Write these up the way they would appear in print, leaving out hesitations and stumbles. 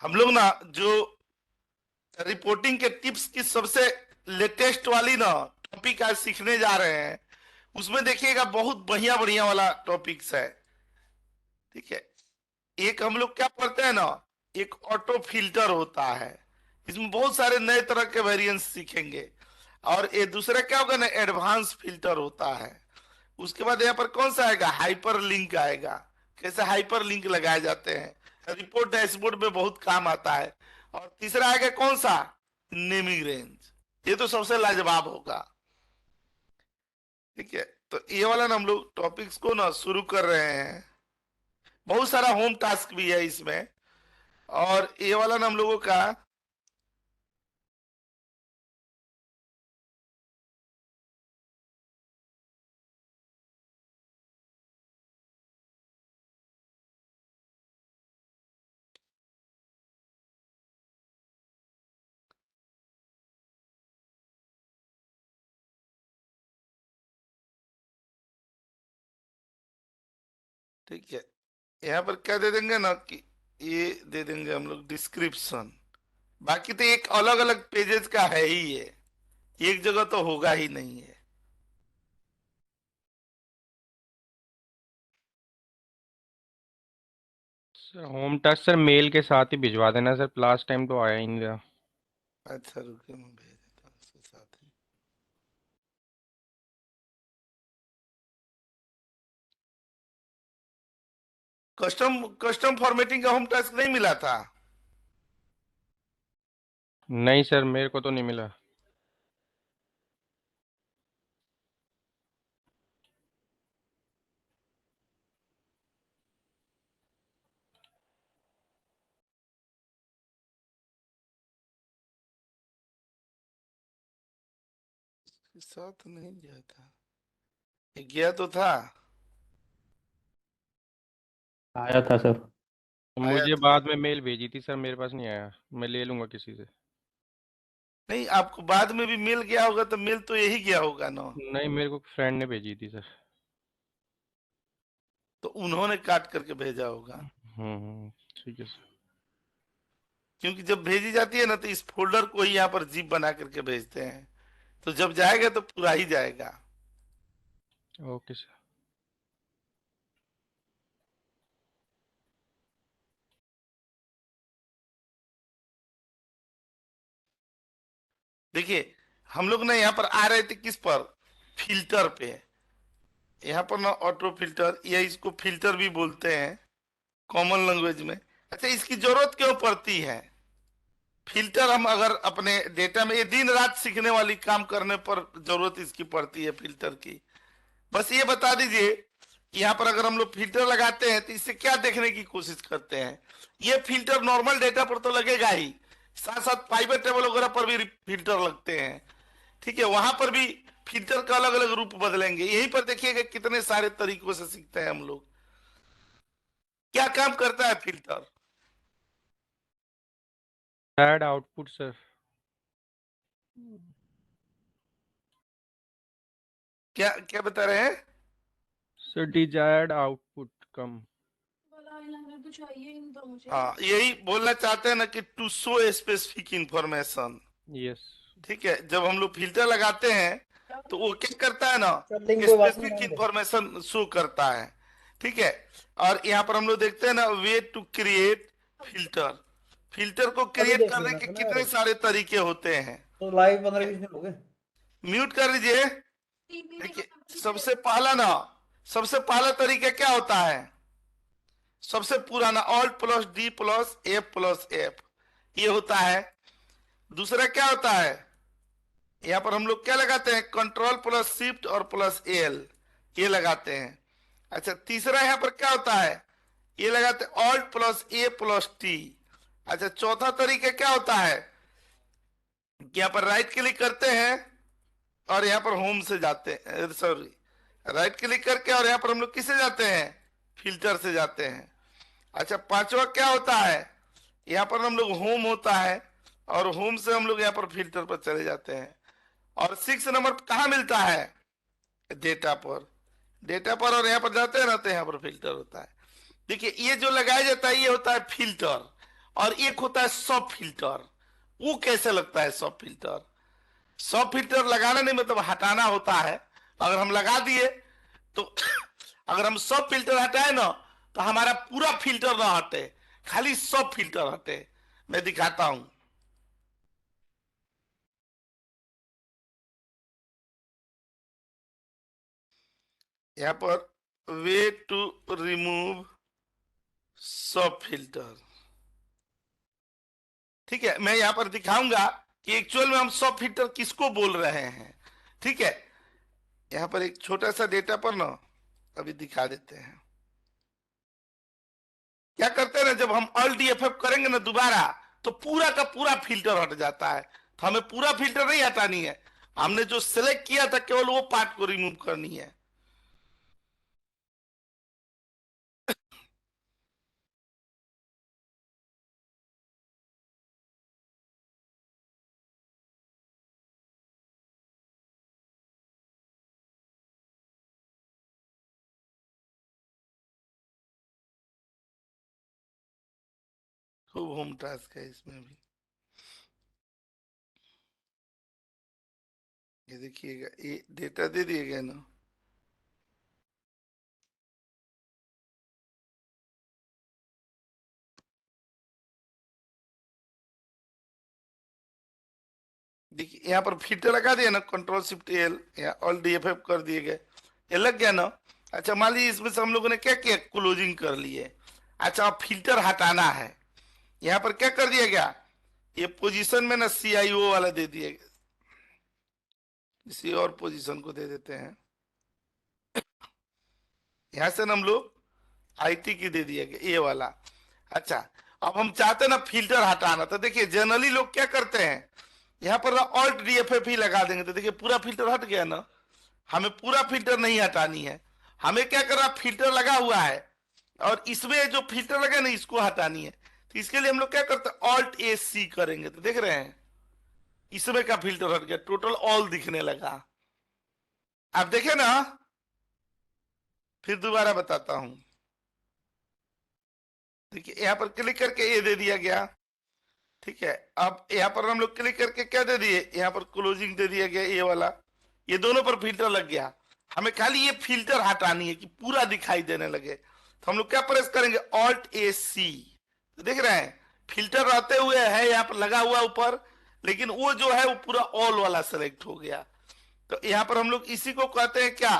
हम लोग ना जो रिपोर्टिंग के टिप्स की सबसे लेटेस्ट वाली ना टॉपिक आज सीखने जा रहे हैं। उसमें देखिएगा बहुत बढ़िया बढ़िया वाला टॉपिक्स है। ठीक है। एक हम लोग क्या पढ़ते हैं ना, एक ऑटो फिल्टर होता है। इसमें बहुत सारे नए तरह के वेरिएंट्स सीखेंगे। और ये दूसरा क्या होगा ना, एडवांस फिल्टर होता है। उसके बाद यहाँ पर कौन सा आएगा, हाइपर लिंक आएगा। कैसे हाइपर लिंक लगाए जाते हैं, रिपोर्ट डैशबोर्ड में बहुत काम आता है। और तीसरा आएगा कौन सा, नेमिंग रेंज। ये तो सबसे लाजवाब होगा। ठीक है। तो ये वाला ना हम लोग टॉपिक्स को ना शुरू कर रहे हैं। बहुत सारा होम टास्क भी है इसमें। और ये वाला ना हम लोगों का, ठीक है, यहाँ पर क्या दे देंगे ना कि ये दे देंगे हम लोग डिस्क्रिप्शन। बाकी तो एक अलग अलग पेजेस का है ही ये, एक जगह तो होगा ही नहीं है। Sir home touch sir mail के साथ ही भिजवा देना सर, लास्ट टाइम तो आया ही नहीं था। अच्छा रुकिए, मैं भेज देता हूँ उसके साथ ही। कस्टम कस्टम फॉर्मेटिंग का होम टास्क नहीं मिला था। नहीं सर, मेरे को तो नहीं मिला। इसके साथ नहीं गया था, ये गया तो था। आया था सर। आया मुझे था। बाद में मेल भेजी थी सर, मेरे पास नहीं आया। मैं ले लूंगा किसी से। नहीं, आपको बाद में भी मिल गया होगा तो मिल तो यही गया होगा ना। नहीं, मेरे को फ्रेंड ने भेजी थी सर। तो उन्होंने काट करके भेजा होगा। ठीक है सर। क्योंकि जब भेजी जाती है ना तो इस फोल्डर को ही यहाँ पर जिप बना करके भेजते हैं। तो जब जाएगा तो पूरा ही जाएगा। Okay sir. देखिए, हम लोग ना यहाँ पर आ रहे थे किस पर, फिल्टर पे। यहाँ पर ना ऑटो फिल्टर, या इसको फिल्टर भी बोलते हैं कॉमन लैंग्वेज में। अच्छा, इसकी जरूरत क्यों पड़ती है फिल्टर? हम अगर अपने डेटा में, ये दिन रात सीखने वाली काम करने पर जरूरत इसकी पड़ती है फिल्टर की। बस ये बता दीजिए कि यहाँ पर अगर हम लोग फिल्टर लगाते हैं तो इससे क्या देखने की कोशिश करते हैं। ये फिल्टर नॉर्मल डेटा पर तो लगेगा ही, साथ साथ पाइवेट टेबल वगैरह पर भी फिल्टर लगते हैं। ठीक है, वहां पर भी फिल्टर का अलग अलग रूप बदलेंगे। यहीं पर देखिएगा कितने सारे तरीकों से सीखते हैं हम लोग। क्या काम करता है फिल्टर? Add output sir. क्या क्या बता रहे हैं? Sir desired output come. हाँ, यही बोलना चाहते हैं ना कि to show specific information. Yes. ठीक है, जब हम लोग फिल्टर लगाते हैं तो वो क्या करता है ना, चल लेकिन कोई बात नहीं, स्पेसिफिक रहने दे। इंफॉर्मेशन शो करता है। ठीक है। और यहाँ पर हम लोग देखते हैं ना, way to create filter. Filter को अभी क्रिएट देख करने लेना के था ना यार। कितने सारे तरीके होते हैं। तो लाइव 15-20 दिन हो गए। म्यूट कर लीजिए। देखिए, सबसे पहला ना, सबसे पहला तरीका क्या होता है, सबसे पुराना alt plus D plus F, ये होता है। दूसरा क्या होता है, यहाँ पर हम लोग क्या लगाते हैं, कंट्रोल प्लस शिफ्ट और प्लस एल, ये लगाते हैं। अच्छा, तीसरा यहाँ पर क्या होता है, ये लगाते हैं ऑल्ट प्लस ए प्लस टी। अच्छा, चौथा तरीका क्या होता है कि यहाँ पर राइट क्लिक करते हैं और यहाँ पर होम से जाते हैं, सॉरी, राइट क्लिक करके और यहाँ पर हम लोग किससे जाते हैं, फिल्टर से जाते हैं। अच्छा, पांचवा क्या होता है, यहाँ पर हम लोग होम होता है और होम से हम लोग यहाँ पर फिल्टर पर चले जाते हैं। और 6 नंबर कहाँ मिलता है, डेटा पर। डेटा पर और यहाँ पर जाते हैं ना तो यहाँ पर फिल्टर होता है। देखिए, ये जो लगाया जाता है ये होता है फिल्टर। और एक होता है सब फिल्टर। वो कैसे लगता है सब फिल्टर? सब फिल्टर लगाना नहीं मतलब हटाना होता है। अगर हम लगा दिए तो अगर हम सब फिल्टर हटाए ना तो हमारा पूरा फिल्टर ना हटे, खाली सब फिल्टर हटे। मैं दिखाता हूं। यहां पर वे टू रिमूव सब फिल्टर, ठीक है। मैं यहां पर दिखाऊंगा कि एक्चुअल में हम सब फिल्टर किसको बोल रहे हैं, ठीक है। यहां पर एक छोटा सा डेटा पर ना अभी दिखा देते हैं। क्या करते हैं ना, जब हम ऑल डीएफएफ करेंगे ना दोबारा, तो पूरा का पूरा फिल्टर हट जाता है। तो हमें पूरा फिल्टर नहीं हटानी है, हमने जो सिलेक्ट किया था केवल वो पार्ट को रिमूव करनी है। खूब होम टास्क है इसमें भी। ये देखिएगा, ये डेटा दे दिए गए ना। देखिए यहाँ पर फिल्टर लगा दिया ना, कंट्रोल शिफ्ट एल, यहाँ ऑल डीएफएफ कर दिए गए, ये लग गया ना। अच्छा मान लीजिए इसमें से हम लोगों ने क्या किया, क्लोजिंग कर लिए। अच्छा अब फिल्टर हटाना है, यहाँ पर क्या कर दिया गया, ये पोजीशन में ना CIO वाला दे दिया गया, किसी और पोजीशन को दे देते हैं। यहाँ से ना हम लोग IT की दे दिया गया, ये वाला। अच्छा अब हम चाहते हैं ना फिल्टर हटाना, तो देखिए जनरली लोग क्या करते हैं, यहाँ पर ना ऑल्ट डीएफएफ ही लगा देंगे, तो देखिए पूरा फिल्टर हट गया ना। हमें पूरा फिल्टर नहीं हटानी है, हमें क्या करना, फिल्टर लगा हुआ है और इसमें जो फिल्टर लगा ना इसको हटानी है। तो इसके लिए हम लोग क्या करते हैं, Alt+C करेंगे, तो देख रहे हैं इसमें का फिल्टर हट गया, टोटल ऑल दिखने लगा। आप देखे ना, फिर दोबारा बताता हूं। देखिए यहाँ पर क्लिक करके ये दे दिया गया, ठीक है। अब यहाँ पर हम लोग क्लिक करके क्या दे दिए, यहाँ पर क्लोजिंग दे दिया गया, ये वाला। ये दोनों पर फिल्टर लग गया, हमें खाली ये फिल्टर हटानी है कि पूरा दिखाई देने लगे। तो हम लोग क्या प्रेस करेंगे, Alt+C। तो देख रहे हैं फिल्टर रहते हुए है यहाँ पर लगा हुआ ऊपर, लेकिन वो जो है वो पूरा ऑल वाला सेलेक्ट हो गया। तो यहाँ पर हम लोग इसी को कहते हैं क्या,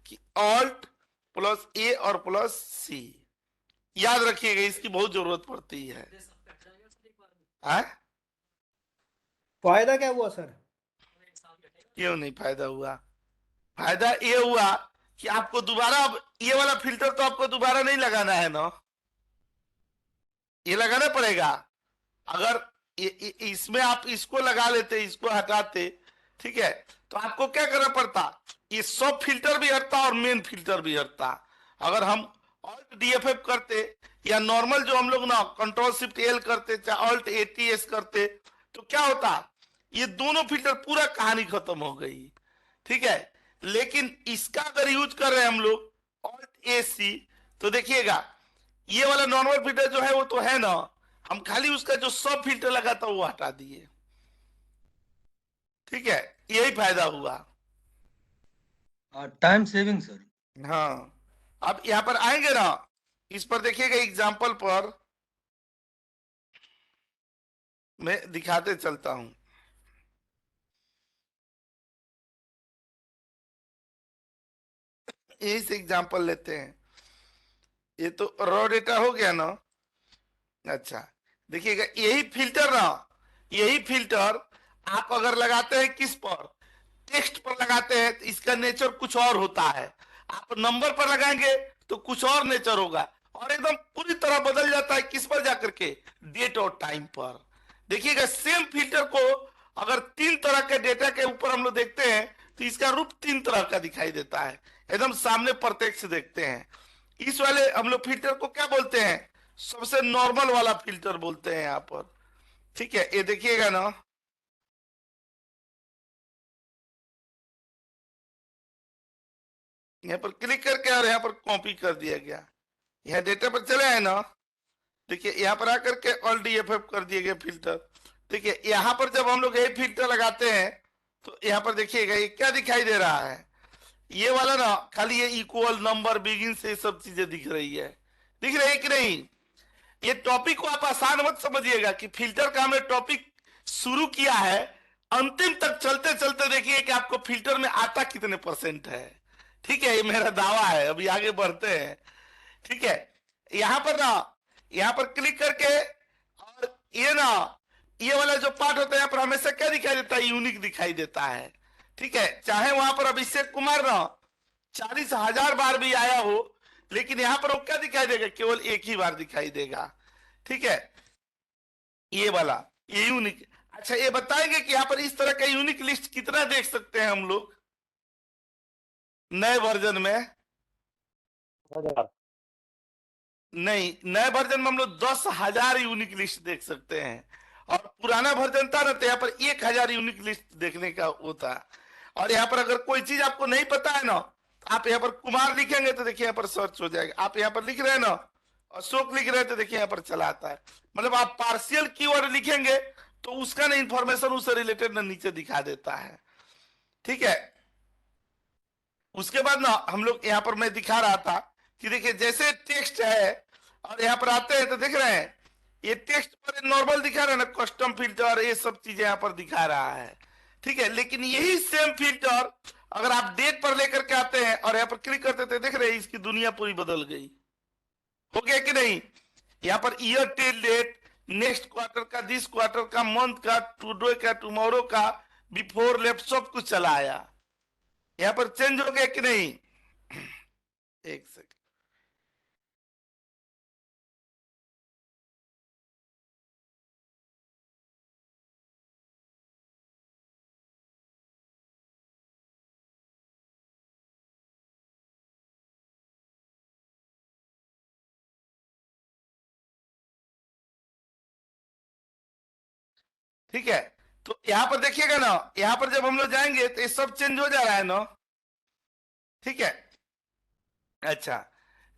कि Alt+A और +C। याद रखिएगा, इसकी बहुत जरूरत पड़ती है। हाँ? फायदा क्या हुआ सर? क्यों नहीं फायदा हुआ? फायदा ये हुआ कि आपको दोबारा, अब ये वाला फिल्टर तो आपको दोबारा नहीं लगाना है ना, ये लगाना पड़ेगा। अगर इसमें आप इसको लगा लेते, इसको हटाते, ठीक है, तो आपको क्या करना पड़ता, ये सब फिल्टर भी हटता और मेन फिल्टर भी हटता। अगर हम ऑल्ट डीएफएफ करते या नॉर्मल जो हम लोग ना कंट्रोल शिफ्ट एल करते, चाहे Alt+ATS करते, तो क्या होता, ये दोनों फिल्टर पूरा कहानी खत्म हो गई, ठीक है। लेकिन इसका अगर यूज कर रहे हैं हम लोग Alt+AC, तो देखिएगा ये वाला नॉर्मल फिल्टर जो है वो तो है ना, हम खाली उसका जो सब फिल्टर लगा था वो हटा दिए, ठीक है। यही फायदा हुआ। Time saving sir. हाँ अब यहां पर आएंगे ना, इस पर देखिएगा एग्जाम्पल पर मैं दिखाते चलता हूं। यही से एग्जाम्पल लेते हैं, ये तो रॉ डेटा हो गया ना। अच्छा देखिएगा यही फिल्टर ना, यही फिल्टर आप अगर लगाते हैं किस पर, टेक्स्ट पर लगाते हैं तो इसका नेचर कुछ और होता है। आप नंबर पर लगाएंगे तो कुछ और नेचर होगा, और एकदम पूरी तरह बदल जाता है किस पर जाकर के, डेट और टाइम पर। देखिएगा सेम फिल्टर को अगर 3 तरह के डेटा के ऊपर हम लोग देखते हैं तो इसका रूप 3 तरह का दिखाई देता है, एकदम सामने प्रत्यक्ष देखते हैं। इस वाले हम लोग फिल्टर को क्या बोलते हैं, सबसे नॉर्मल वाला फिल्टर बोलते हैं यहाँ पर, ठीक है। ये देखिएगा ना, यहाँ पर क्लिक करके और यहाँ पर कॉपी कर दिया गया, यहाँ डेटा पर चले आए ना, देखिए यहाँ पर आकर के ऑल DFF कर दिए गए फिल्टर। देखिए यहाँ पर जब हम लोग ये फिल्टर लगाते हैं तो यहाँ पर देखिएगा ये क्या दिखाई दे रहा है, ये वाला ना खाली ये इक्वल नंबर बिगिन से सब चीजें दिख रही है, दिख रही है कि नहीं। ये टॉपिक को आप आसान मत समझिएगा कि फिल्टर का हमने टॉपिक शुरू किया है, अंतिम तक चलते चलते देखिए कि आपको फिल्टर में आता कितने % है। ठीक है, ये मेरा दावा है। अभी आगे बढ़ते हैं। ठीक है, यहाँ पर ना, यहाँ पर क्लिक करके, और ये ना, ये वाला जो पार्ट होता है यहाँ पर हमेशा क्या दिखाई देता है, यूनिक दिखाई देता है। ठीक है, चाहे वहां पर अभिषेक कुमार ना 40,000 बार भी आया हो, लेकिन यहाँ पर वो क्या दिखाई देगा, केवल एक ही बार दिखाई देगा। ठीक है, ये वाला ये यूनिक। अच्छा, ये बताएंगे कि यहाँ पर इस तरह का यूनिक लिस्ट कितना देख सकते हैं हम लोग नए वर्जन में? 1000। नहीं, नए वर्जन में हम लोग 10,000 यूनिक लिस्ट देख सकते हैं, और पुराना वर्जन था ना तो यहाँ पर 1,000 यूनिक लिस्ट देखने का होता। और यहाँ पर अगर कोई चीज आपको नहीं पता है ना, तो आप यहाँ पर कुमार लिखेंगे तो देखिए यहाँ पर सर्च हो जाएगा। आप यहाँ पर लिख रहे हैं ना, अशोक लिख रहे हैं तो देखिए यहाँ पर चला आता है। मतलब आप पार्शियल कीवर्ड लिखेंगे तो उसका ना इंफॉर्मेशन उससे रिलेटेड ना नीचे दिखा देता है। ठीक है, उसके बाद ना हम लोग यहाँ पर मैं दिखा रहा था कि देखिए जैसे टेक्स्ट है और यहाँ पर आते हैं तो देख रहे हैं ये टेक्स्ट पर नॉर्मल दिखा रहा है ना, कस्टम फिल्टर ये सब चीजें यहाँ पर दिखा रहा है। ठीक है, लेकिन यही सेम फिल्टर अगर आप डेट पर लेकर के आते हैं और यहाँ पर क्लिक करते थे, देख रहे हैं इसकी दुनिया पूरी बदल गई। हो गया कि नहीं? यहाँ पर year till date, next quarter का, दिस क्वार्टर का, मंथ का, टुडे का, टुमारो का, बिफोर लेफ्ट, सब कुछ चला आया। यहाँ पर चेंज हो गया कि नहीं? एक सेकंड, ठीक है। तो यहाँ पर देखिएगा ना, यहाँ पर जब हम लोग जाएंगे तो ये सब चेंज हो जा रहा है ना। ठीक है, अच्छा,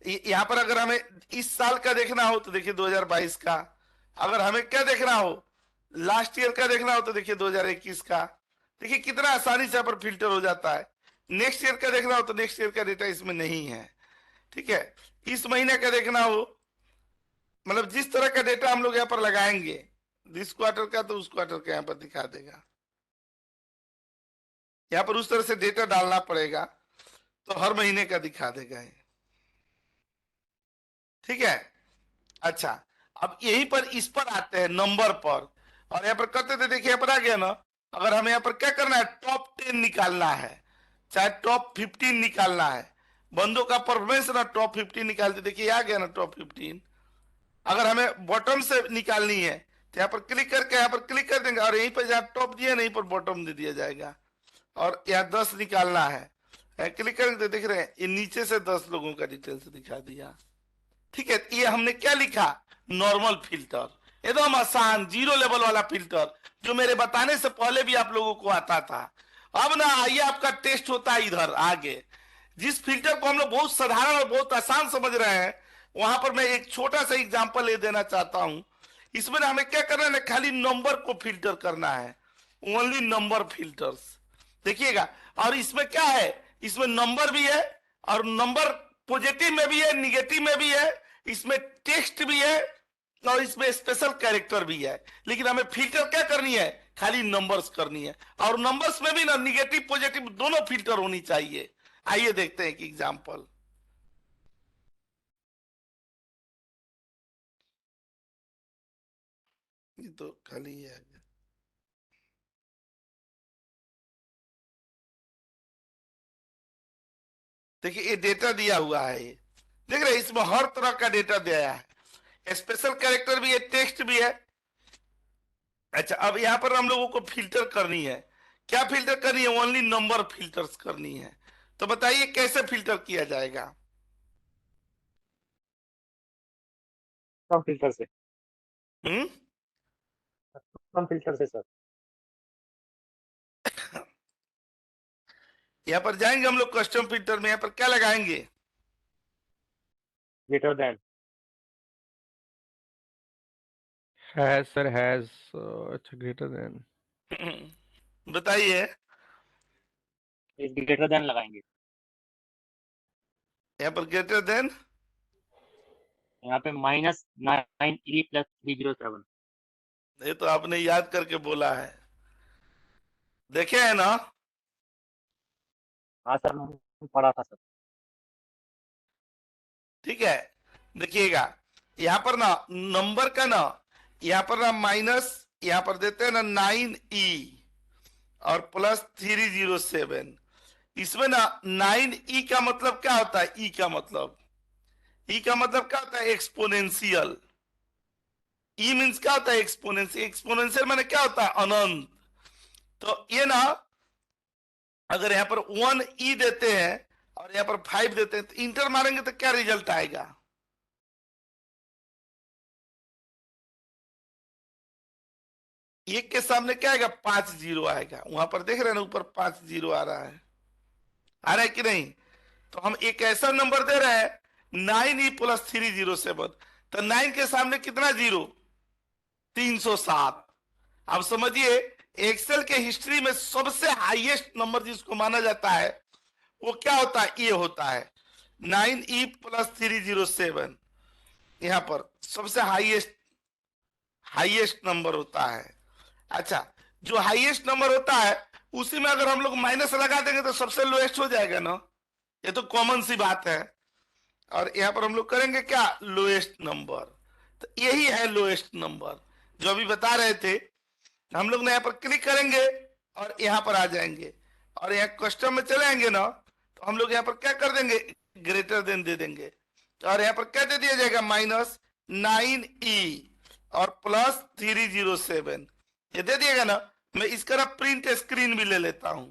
यहाँ पर अगर हमें इस साल का देखना हो तो देखिए 2022 का, अगर हमें क्या देखना हो लास्ट ईयर का देखना हो तो देखिए 2021 का। देखिए कितना आसानी से यहाँ पर फिल्टर हो जाता है। नेक्स्ट ईयर का देखना हो तो नेक्स्ट ईयर का डेटा इसमें नहीं है। ठीक है, इस महीने का देखना हो, मतलब जिस तरह का डेटा हम लोग यहाँ पर लगाएंगे, दिस क्वार्टर का तो उस क्वार्टर का यहाँ पर दिखा देगा। यहाँ पर उस तरह से डेटा डालना पड़ेगा तो हर महीने का दिखा देगा ये। ठीक है, अच्छा, अब यहीं पर इस पर आते हैं नंबर पर, और यहाँ पर करते थे, देखिए यहाँ पर आ गया ना। अगर हमें यहाँ पर क्या करना है, टॉप 10 निकालना है, चाहे टॉप 15 निकालना है, बंदों का परफॉर्मेंस ना टॉप 15 निकालते, देखिए आ गया ना टॉप 15। अगर हमें बॉटम से निकालनी है तो यहाँ पर क्लिक करके यहाँ पर क्लिक कर देंगे, और यहीं पर जहाँ टॉप दिया ना, यहीं पर बॉटम दे दिया जाएगा। और यहाँ 10 निकालना है, क्लिक करेंगे तो देख रहे हैं ये नीचे से 10 लोगों का डिटेल्स दिखा दिया। ठीक है, ये हमने क्या लिखा, नॉर्मल फिल्टर, एकदम आसान 0 लेवल वाला फिल्टर, जो मेरे बताने से पहले भी आप लोगों को आता था। अब ना ये आपका टेस्ट होता है इधर आगे। जिस फिल्टर को हम लोग बहुत साधारण और बहुत आसान समझ रहे हैं, वहां पर मैं एक छोटा सा एग्जांपल ले देना चाहता हूं। इसमें ना हमें क्या करना है ना, खाली नंबर को फिल्टर करना है, ओनली नंबर फिल्टर्स। देखिएगा, और इसमें क्या है, इसमें नंबर भी है, और नंबर पॉजिटिव में भी है, निगेटिव में भी है, इसमें टेक्स्ट भी है, और इसमें स्पेशल कैरेक्टर भी है। लेकिन हमें फिल्टर क्या करनी है, खाली नंबर्स करनी है, और नंबर्स में भी ना निगेटिव पॉजिटिव दोनों फिल्टर होनी चाहिए। आइए देखते हैं एक एग्जांपल। ये तो खाली है। देखिए ये डेटा दिया हुआ है, ये देख रहे हैं, इसमें हर तरह का डेटा दिया है, स्पेशल कैरेक्टर भी है, टेक्स्ट भी है। अच्छा, अब यहाँ पर हम लोगों को फिल्टर करनी है, क्या फिल्टर करनी है, ओनली नंबर फिल्टर्स करनी है। तो बताइए कैसे फिल्टर किया जाएगा? कम फिल्टर से। हम्म, कम फिल्टर से सर। यहाँ पर जाएंगे हम लोग कस्टम फिल्टर में, यहाँ पर क्या लगाएंगे, greater than. Has sir, has, अच्छा ग्रेटर देन। बताइए। इज ग्रेटर देन लगाएंगे। यहाँ पर ग्रेटर देन, यहाँ पे -9e+307। ये तो आपने याद करके बोला है, देखे है ना। हाँ सर, मैंने पढ़ा था सर। ठीक है, देखिएगा यहाँ पर ना नंबर का ना, यहाँ पर ना माइनस, यहाँ पर देते हैं ना 9e और +307। इसमें ना 9e का मतलब क्या होता है, ई का मतलब, ई का मतलब क्या होता है, एक्सपोनेंशियल। ई मीन्स क्या होता है, एक्सपोनेंशियल। एक्सपोनेंशियल माने क्या होता है, अनंत। तो ये ना अगर यहाँ पर 1e देते हैं और यहाँ पर 5 देते हैं, तो इंटर मारेंगे तो क्या रिजल्ट आएगा, एक के सामने क्या आएगा, 5 जीरो आएगा। वहां पर देख रहे हैं ना ऊपर 5 जीरो आ रहा है, आ रहा है कि नहीं। तो हम एक ऐसा नंबर दे रहे हैं 9e+307, तो 9 के सामने कितना जीरो, 307। अब समझिए एक्सेल के हिस्ट्री में सबसे हाईएस्ट नंबर जिसको माना जाता है वो क्या होता है, ये होता है 9e+307। यहाँ पर सबसे हाईएस्ट हाईएस्ट नंबर होता है। अच्छा, जो हाईएस्ट नंबर होता है उसी में अगर हम लोग माइनस लगा देंगे तो सबसे लोएस्ट हो जाएगा ना, ये तो कॉमन सी बात है। और यहाँ पर हम लोग करेंगे क्या, लोएस्ट नंबर। तो यही है लोएस्ट नंबर जो अभी बता रहे थे। हम लोग ने यहाँ पर क्लिक करेंगे और यहाँ पर आ जाएंगे और यहाँ कस्टम में चले आएंगे ना, तो हम लोग यहाँ पर क्या कर देंगे, ग्रेटर देन दे देंगे। और यहाँ पर क्या दे दिया जाएगा, -9e और +307, ये दे दिएगा ना। मैं इसका ना प्रिंट स्क्रीन भी ले लेता हूं,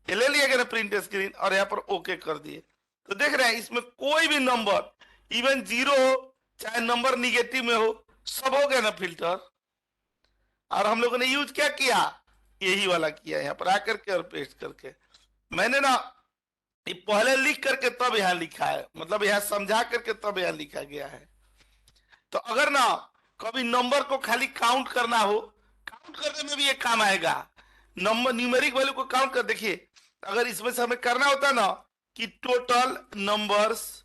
ये ले लिएगा ना प्रिंट स्क्रीन, और यहाँ पर ओके कर दिए। तो देख रहे हैं इसमें कोई भी नंबर, इवन जीरो हो चाहे नंबर निगेटिव में हो, सब हो गया ना फिल्टर। और हम लोगों ने यूज क्या किया, यही वाला किया, यहाँ पर आकर के और पेस्ट करके। मैंने ना ये पहले लिख करके तब यहाँ लिखा है, मतलब यहाँ समझा करके तब यहाँ लिखा गया है। तो अगर ना कभी नंबर को खाली काउंट करना हो, काउंट करने में भी ये काम आएगा। नंबर न्यूमेरिक वैल्यू को काउंट कर, देखिए अगर इसमें से हमें करना होता ना कि टोटल नंबर्स,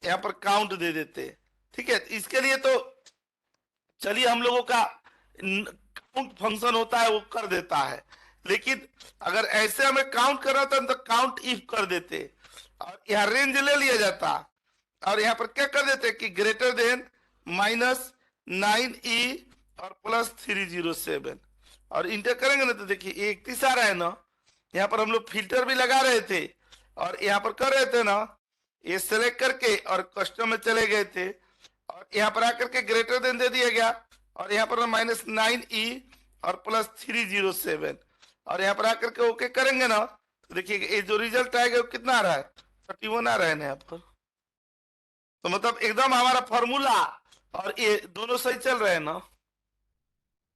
यहाँ पर काउंट दे देते, ठीक है। इसके लिए तो चलिए हम लोगों का काउंट फंक्शन होता है वो कर देता है, लेकिन अगर ऐसे हमें काउंट करना होता तो काउंट इफ कर देते और यहाँ रेंज ले लिया जाता और यहाँ पर क्या कर देते कि ग्रेटर देन -9e और +307 और इंटर करेंगे ना, तो देखिए 31 आ रहा है ना। यहाँ पर हम लोग फिल्टर भी लगा रहे थे और यहाँ पर कर रहे थे ना, ये सेलेक्ट करके और कस्टम में चले गए थे और यहाँ पर आकर के ग्रेटर देन दे दिया गया और यहाँ पर -9e और +307 और यहाँ पर आकर के ओके करेंगे ना, तो देखिए ये जो रिजल्ट आएगा वो कितना आ रहा है, 31 आ रहा है ना यहाँ पर। तो मतलब एकदम हमारा फॉर्मूला और ये दोनों सही चल रहे हैं ना,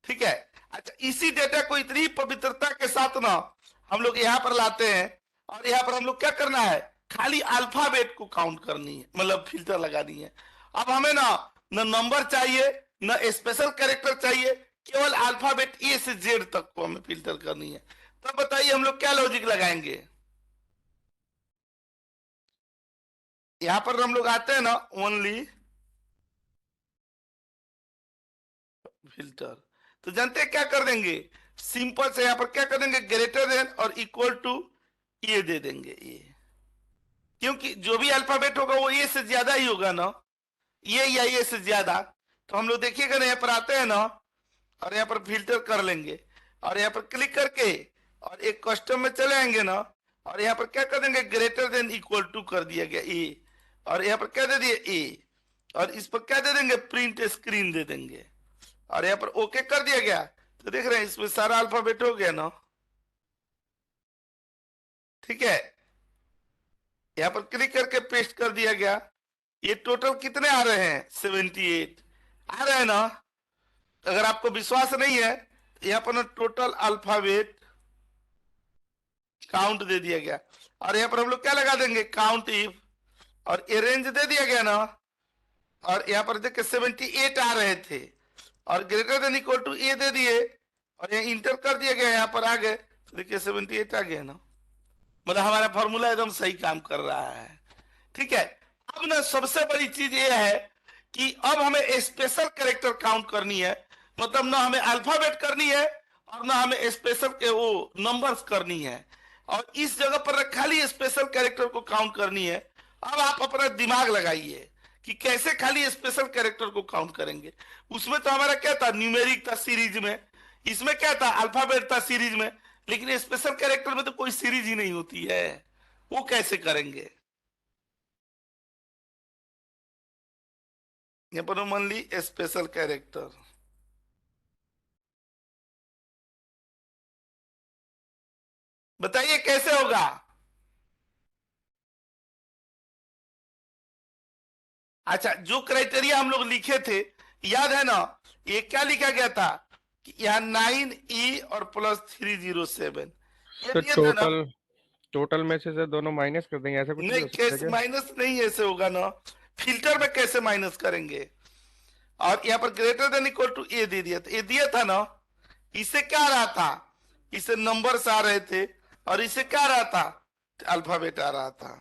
ठीक है। अच्छा, इसी डेटा को इतनी पवित्रता के साथ ना हम लोग यहाँ पर लाते हैं और यहाँ पर हम लोग क्या करना है, खाली अल्फाबेट को काउंट करनी है, मतलब फिल्टर लगानी है। अब हमें ना न नंबर चाहिए न स्पेशल कैरेक्टर चाहिए, केवल अल्फाबेट ए से जेड तक को हमें फिल्टर करनी है। तब बताइए हम लोग क्या लॉजिक लगाएंगे। यहाँ पर हम लोग आते हैं ना ओनली फिल्टर, तो जानते हैं क्या कर देंगे, सिंपल से यहाँ पर क्या कर देंगे, ग्रेटर देन और इक्वल टू ये दे देंगे ये, क्योंकि जो भी अल्फाबेट होगा वो ये से ज्यादा ही होगा ना, ये या ये से ज्यादा। तो हम लोग देखिएगा ना यहाँ पर आते हैं ना और यहाँ पर फिल्टर कर लेंगे और यहाँ पर क्लिक करके और एक कस्टम में चले आएंगे ना और यहाँ पर क्या कर देंगे, ग्रेटर देन इक्वल टू कर दिया गया ए और यहाँ पर क्या दे दिए ए और इस पर क्या दे देंगे, प्रिंट स्क्रीन दे देंगे और यहाँ पर ओके कर दिया गया। तो देख रहे हैं इसमें सारा अल्फाबेट हो गया ना, ठीक है। यहाँ पर क्लिक करके पेस्ट कर दिया गया। ये टोटल कितने आ रहे हैं, 78 आ रहे हैं ना। अगर आपको विश्वास नहीं है तो यहाँ पर ना टोटल अल्फाबेट काउंट दे दिया गया और यहाँ पर हम लोग क्या लगा देंगे, काउंट इफ और ये रेंज दे दिया गया ना। और यहाँ पर देखिए 78 आ रहे थे और ग्रेटर देन इक्वल टू ए दे दिए और यहाँ इंटर कर दिया गया, यहाँ पर आ गए तो देखिए 78 आ गया ना, मतलब हमारा फॉर्मूला एकदम सही काम कर रहा है। ठीक है, अब ना सबसे बड़ी चीज ये है कि अब हमें स्पेशल कैरेक्टर काउंट करनी है, मतलब ना हमें अल्फाबेट करनी है और ना हमें स्पेशल के वो नंबर्स करनी है, और इस जगह पर खाली स्पेशल कैरेक्टर को काउंट करनी है। अब आप अपना दिमाग लगाइए कि कैसे खाली स्पेशल कैरेक्टर को काउंट करेंगे। उसमें तो हमारा क्या था, न्यूमेरिक था सीरीज में, इसमें क्या था, अल्फाबेट था सीरीज में, लेकिन स्पेशल कैरेक्टर में तो कोई सीरीज ही नहीं होती है, वो कैसे करेंगे। यहाँ पर मान ली स्पेशल कैरेक्टर, बताइए कैसे होगा। अच्छा, जो क्राइटेरिया हम लोग लिखे थे याद है ना, ये क्या लिखा गया था कि यहाँ 9E और +307 ये सर दिया था ना। टोटल टोटल में से दोनों माइनस कर देंगे, ऐसा कुछ भी नहीं, हो सकता है कैसे क्या? माइनस नहीं ऐसे होगा ना, फिल्टर में कैसे माइनस करेंगे। और यहाँ पर ग्रेटर देन इक्वल टू ए दे दिया था, ये दिया था ना, इससे क्या आ रहा था, इससे नंबर्स आ रहे थे, और इससे क्या आ रहा था, अल्फाबेट आ रहा था।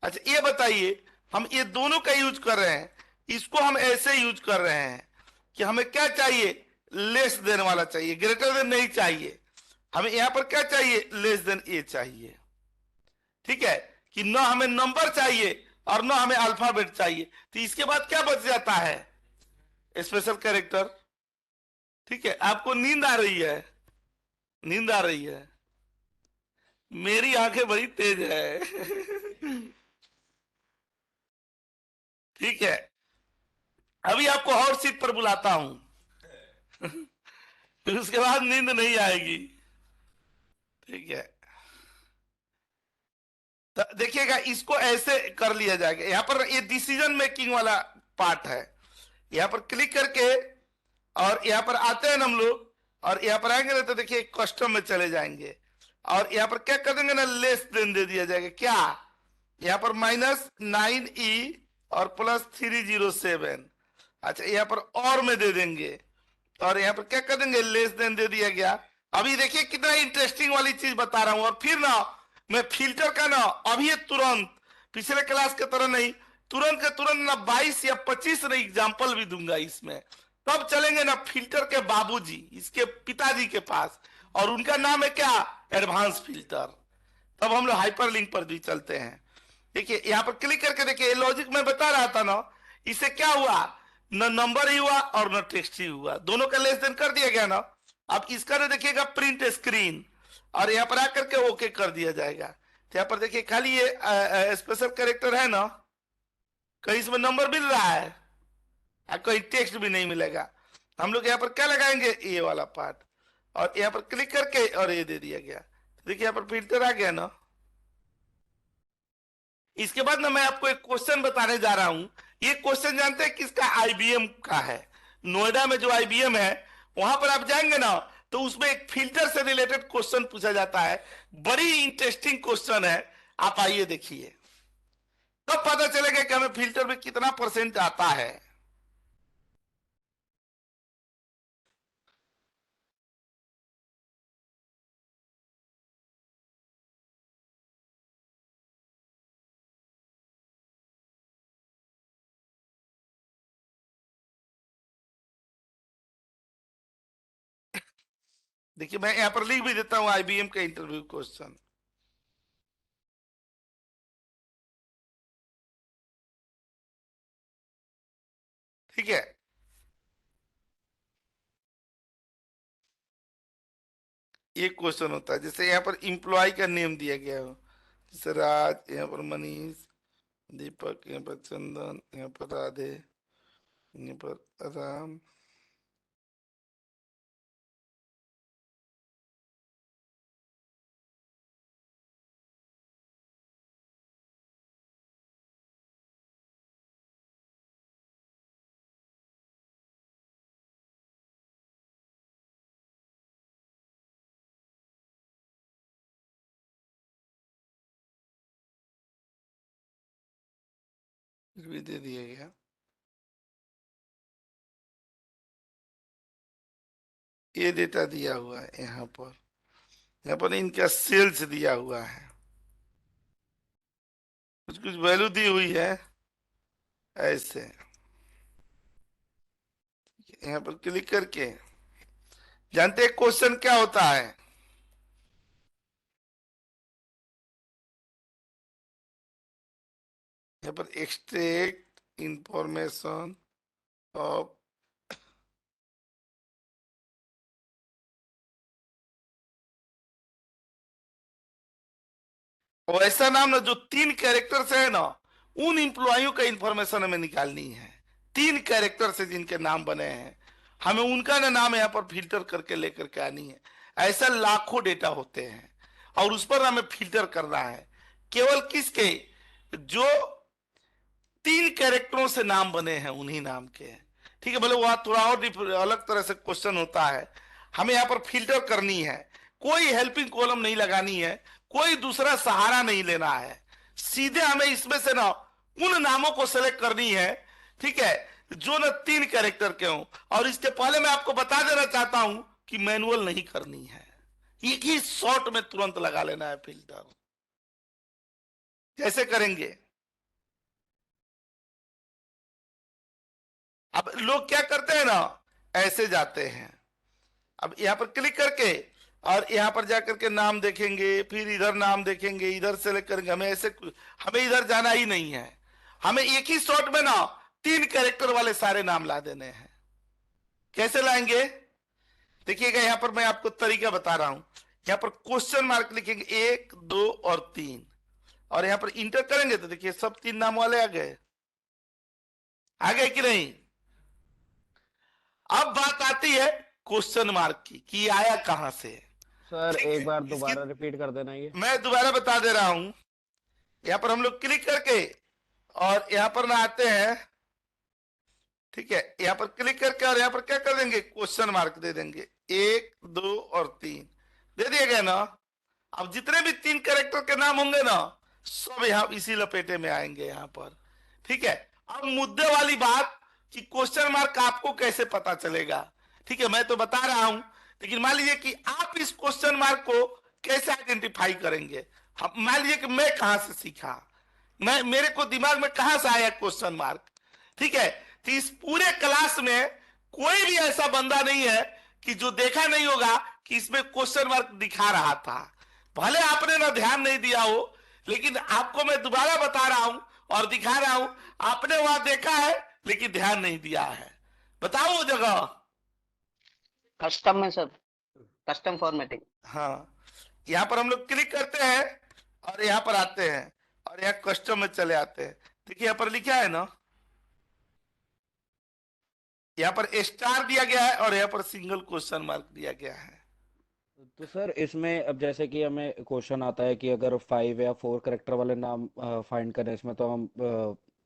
अच्छा ये बताइए, हम ये दोनों का यूज कर रहे हैं, इसको हम ऐसे यूज कर रहे हैं कि हमें क्या चाहिए, लेस देन वाला चाहिए, ग्रेटर देन नहीं चाहिए। हमें यहां पर क्या चाहिए, लेस देन ए चाहिए। ठीक है, कि ना हमें नंबर चाहिए और ना हमें अल्फाबेट चाहिए, तो इसके बाद क्या बच जाता है, स्पेशल कैरेक्टर। ठीक है, आपको नींद आ रही है, नींद आ रही है, मेरी आंखें बड़ी तेज है। ठीक है, अभी आपको हॉट सीट पर बुलाता हूं, फिर उसके बाद नींद नहीं आएगी। ठीक है, तो देखिएगा इसको ऐसे कर लिया जाएगा, यहाँ पर ये डिसीजन मेकिंग वाला पार्ट है। यहाँ पर क्लिक करके और यहाँ पर आते हैं ना हम लोग, और यहाँ पर आएंगे ना तो देखिए कस्टम में चले जाएंगे, और यहाँ पर क्या कर देंगे ना, लेस देन दे दिया जाएगा क्या, यहाँ पर -9E और +307। अच्छा यहाँ पर और में दे देंगे, और यहाँ पर क्या कर देंगे, लेस देन दे दिया गया। अभी देखिए कितना इंटरेस्टिंग वाली चीज बता रहा हूं, और फिर ना मैं फिल्टर का ना अभी ये तुरंत, पिछले क्लास के तरह नहीं, तुरंत के तुरंत ना 22 या 25 ना एग्जाम्पल भी दूंगा इसमें। तब चलेंगे ना फिल्टर के बाबूजी, इसके पिताजी के पास, और उनका नाम है क्या, एडवांस फिल्टर। तब हम लोग हाइपर लिंक पर भी चलते हैं। देखिए यहाँ पर क्लिक करके देखिए, लॉजिक में बता रहा था ना, इससे क्या हुआ, न नंबर ही हुआ और न टेक्स्ट ही हुआ, दोनों का लेस देन कर दिया गया ना। अब इसका ना देखिएगा प्रिंट स्क्रीन, और यहाँ पर आकर के ओके कर दिया जाएगा। तो यहाँ पर देखिए खाली ये स्पेशल कैरेक्टर है ना, कहीं इसमें नंबर मिल रहा है और कहीं टेक्स्ट भी नहीं मिलेगा। हम लोग यहाँ पर क्या लगाएंगे, ये वाला पार्ट, और यहाँ पर क्लिक करके और ये दे दिया गया। देखिए यहाँ पर फिल्टर आ गया ना। इसके बाद ना मैं आपको एक क्वेश्चन बताने जा रहा हूं। ये क्वेश्चन जानते हैं किसका, आईबीएम का है। नोएडा में जो आईबीएम है, वहां पर आप जाएंगे ना तो उसमें एक फिल्टर से रिलेटेड क्वेश्चन पूछा जाता है, बड़ी इंटरेस्टिंग क्वेश्चन है। आप आइए देखिए, तब पता चलेगा कि हमें फिल्टर में कितना परसेंट आता है। देखिए मैं यहां पर लिख भी देता हूं आईबीएम का इंटरव्यू क्वेश्चन। ठीक है, ये क्वेश्चन होता है, जैसे यहाँ पर इंप्लॉय का नेम दिया गया हो, जैसे राज, यहाँ पर मनीष, दीपक, यहाँ पर चंदन, यहाँ पर राधे, यहाँ पर राम। भी दे दिया गया। ये डेटा दिया हुआ है यहाँ पर इनका सेल्स दिया हुआ है, कुछ कुछ वैल्यू दी हुई है ऐसे। यहाँ पर क्लिक करके जानते हैं क्वेश्चन क्या होता है? यहाँ पर एक्सट्रैक्ट इंफॉर्मेशन ऑफ और ऐसा नाम ना जो 3 कैरेक्टर से है ना, उन इंप्लॉइयों का इंफॉर्मेशन हमें निकालनी है। 3 कैरेक्टर से जिनके नाम बने हैं, हमें उनका ना नाम यहाँ पर फिल्टर करके लेकर के आनी है। ऐसा लाखों डेटा होते हैं और उस पर हमें फिल्टर करना है। केवल किसके? जो 3 कैरेक्टरों से नाम बने हैं उन्हीं नाम के। ठीक है, भले वहां थोड़ा और अलग तरह से क्वेश्चन होता है। हमें यहाँ पर फिल्टर करनी है, कोई हेल्पिंग कॉलम नहीं लगानी है, कोई दूसरा सहारा नहीं लेना है। सीधे हमें इसमें से ना उन नामों को सेलेक्ट करनी है, ठीक है, जो ना 3 कैरेक्टर के हों। और इसके पहले मैं आपको बता देना चाहता हूं कि मैनुअल नहीं करनी है, एक ही शॉट में तुरंत लगा लेना है फिल्टर। कैसे करेंगे? अब लोग क्या करते हैं ना, ऐसे जाते हैं, अब यहाँ पर क्लिक करके और यहाँ पर जाकर के नाम देखेंगे, फिर इधर नाम देखेंगे, इधर सेलेक्ट करेंगे। हमें ऐसे, हमें इधर जाना ही नहीं है। हमें एक ही शॉट में ना 3 कैरेक्टर वाले सारे नाम ला देने हैं। कैसे लाएंगे? देखिएगा, यहाँ पर मैं आपको तरीका बता रहा हूं। यहाँ पर क्वेश्चन मार्क लिखेंगे 1, 2 और 3 और यहाँ पर इंटर करेंगे तो देखिए सब 3 नाम वाले आ गए। आ गए कि नहीं? अब बात आती है क्वेश्चन मार्क की कि ये आया कहां से। सर ठीक एक है, बार इसकी दोबारा रिपीट कर देना ये। मैं दोबारा बता दे रहा हूं। यहाँ पर हम लोग क्लिक करके और यहाँ पर ना आते हैं, ठीक है, यहाँ पर क्लिक करके और यहाँ पर क्या कर देंगे, क्वेश्चन मार्क दे देंगे। 1, 2 और 3 दे दिए गए ना। अब जितने भी 3 कैरेक्टर के नाम होंगे ना, सब यहाँ इसी लपेटे में आएंगे यहाँ पर। ठीक है, अब मुद्दे वाली बात कि क्वेश्चन मार्क आपको कैसे पता चलेगा। ठीक है, मैं तो बता रहा हूं, लेकिन मान लीजिए कि आप इस क्वेश्चन मार्क को कैसे आइडेंटिफाई करेंगे। मान लीजिए कि मैं कहां से सीखा, मैं, मेरे को दिमाग में कहां से आया क्वेश्चन मार्क। ठीक है, तो इस पूरे क्लास में कोई भी ऐसा बंदा नहीं है कि जो देखा नहीं होगा कि इसमें क्वेश्चन मार्क दिखा रहा था। भले आपने ना ध्यान नहीं दिया हो, लेकिन आपको मैं दोबारा बता रहा हूं और दिखा रहा हूं। आपने वहां देखा है लेकिन ध्यान नहीं दिया है। बताओ वो जगह। कस्टम में सर, कस्टम फॉर्मेटिंग। हाँ, यहाँ पर हम लोग क्लिक करते हैं और यहाँ पर आते हैं और यहाँ कस्टम में चले आते हैं। देखिए यहाँ पर लिखा है ना, यहाँ पर स्टार दिया गया है और यहाँ पर सिंगल क्वेश्चन मार्क दिया गया है। तो सर इसमें अब जैसे कि हमें क्वेश्चन आता है कि अगर 5 या 4 करेक्टर वाले नाम फाइंड करें इसमें, तो हम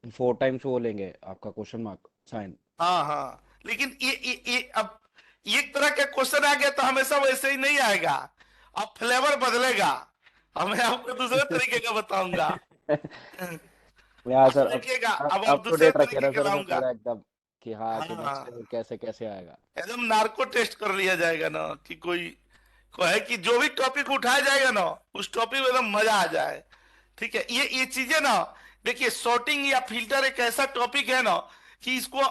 4 टाइम्स वो लेंगे आपका क्वेश्चन मार्क साइन। हाँ हाँ, लेकिन ये अब एक तरह का क्वेश्चन आ गया तो हमेशा वैसे ही नहीं आएगा, अब फ्लेवर बदलेगा। अब मैं आपको दूसरे तरीके का बताऊंगा। या अब सर अब देखिएगा, अब अप टू दूसरे डेट रखिए तरीके ना का सर, मैं लाऊंगा। पूरा एकदम कि हाँ कि हाँ, नेक्स्ट कैसे कैसे आएगा। एकदम नार्को टेस्ट कर लिया जाएगा ना, कि कोई को है कि जो भी टॉपिक उठाया जाएगा ना, उस टॉपिक में एकदम मजा आ जाए। ठीक है, ये चीजें ना, देखिए सॉर्टिंग या फिल्टर एक ऐसा टॉपिक है ना कि इसको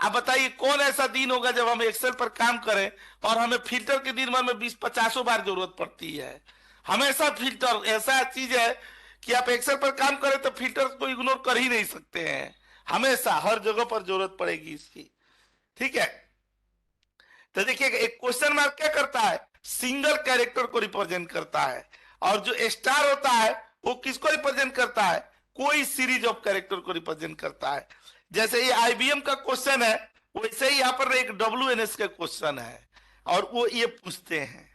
आप बताइए कौन ऐसा दिन होगा जब हम एक्सेल पर काम करें और हमें फिल्टर के दिन भर में 20-50 बार जरूरत पड़ती है। हमेशा फिल्टर ऐसा चीज है कि आप एक्सेल पर काम करें तो फिल्टर को इग्नोर कर ही नहीं सकते हैं, हमेशा हर जगह पर जरूरत पड़ेगी इसकी। ठीक है, तो देखिए एक क्वेश्चन मार्क क्या करता है, सिंगल कैरेक्टर को रिप्रेजेंट करता है। और जो स्टार होता है वो किसको रिप्रेजेंट करता है, कोई सीरीज ऑफ कैरेक्टर को रिप्रेजेंट करता है। जैसे ये आईबीएम का क्वेश्चन है, वैसे ही यहाँ पर एक डब्ल्यूएनएस का क्वेश्चन है और वो ये पूछते हैं।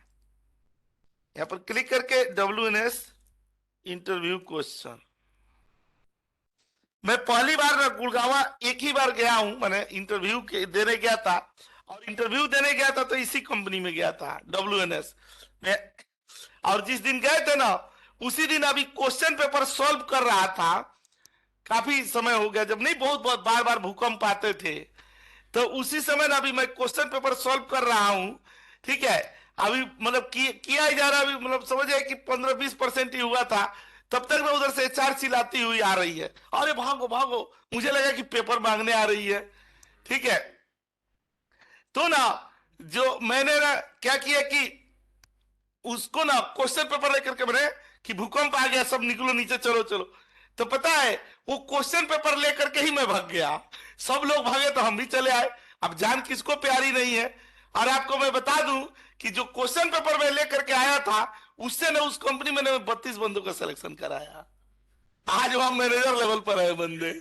यहाँ पर क्लिक करके डब्ल्यूएनएस इंटरव्यू क्वेश्चन। मैं पहली बार ना गुड़गांव एक ही बार गया हूं, मैंने इंटरव्यू देने गया था और इंटरव्यू देने गया था तो इसी कंपनी में गया था डब्ल्यूएनएस में। और जिस दिन गए थे ना, उसी दिन अभी क्वेश्चन पेपर सॉल्व कर रहा था। काफी समय हो गया, जब नहीं बहुत बहुत बार बार भूकंप आते थे, तो उसी समय ना अभी मैं क्वेश्चन पेपर सॉल्व कर रहा हूं ठीक है, अभी मतलब किया ही जा रहा है, अभी मतलब समझे कि 15-20% ही हुआ था, तब तक ना उधर से एचआर चिल्लाती हुई आ रही है, अरे भागो भागो, मुझे लगा कि पेपर मांगने आ रही है। ठीक है, तो ना जो मैंने ना क्या किया कि उसको ना क्वेश्चन पेपर लेकर के मैंने कि भूकंप आ गया, सब निकलो नीचे, चलो चलो। तो पता है वो क्वेश्चन पेपर लेकर के ही मैं भाग गया, सब लोग भागे तो हम भी चले आए। अब जान किसको प्यारी नहीं है। और आपको मैं बता दूं कि जो क्वेश्चन पेपर मैं लेकर के आया था, उससे ना उस कंपनी में 32 बंदों का सिलेक्शन कराया। आज वहां मैनेजर लेवल पर है बंदे।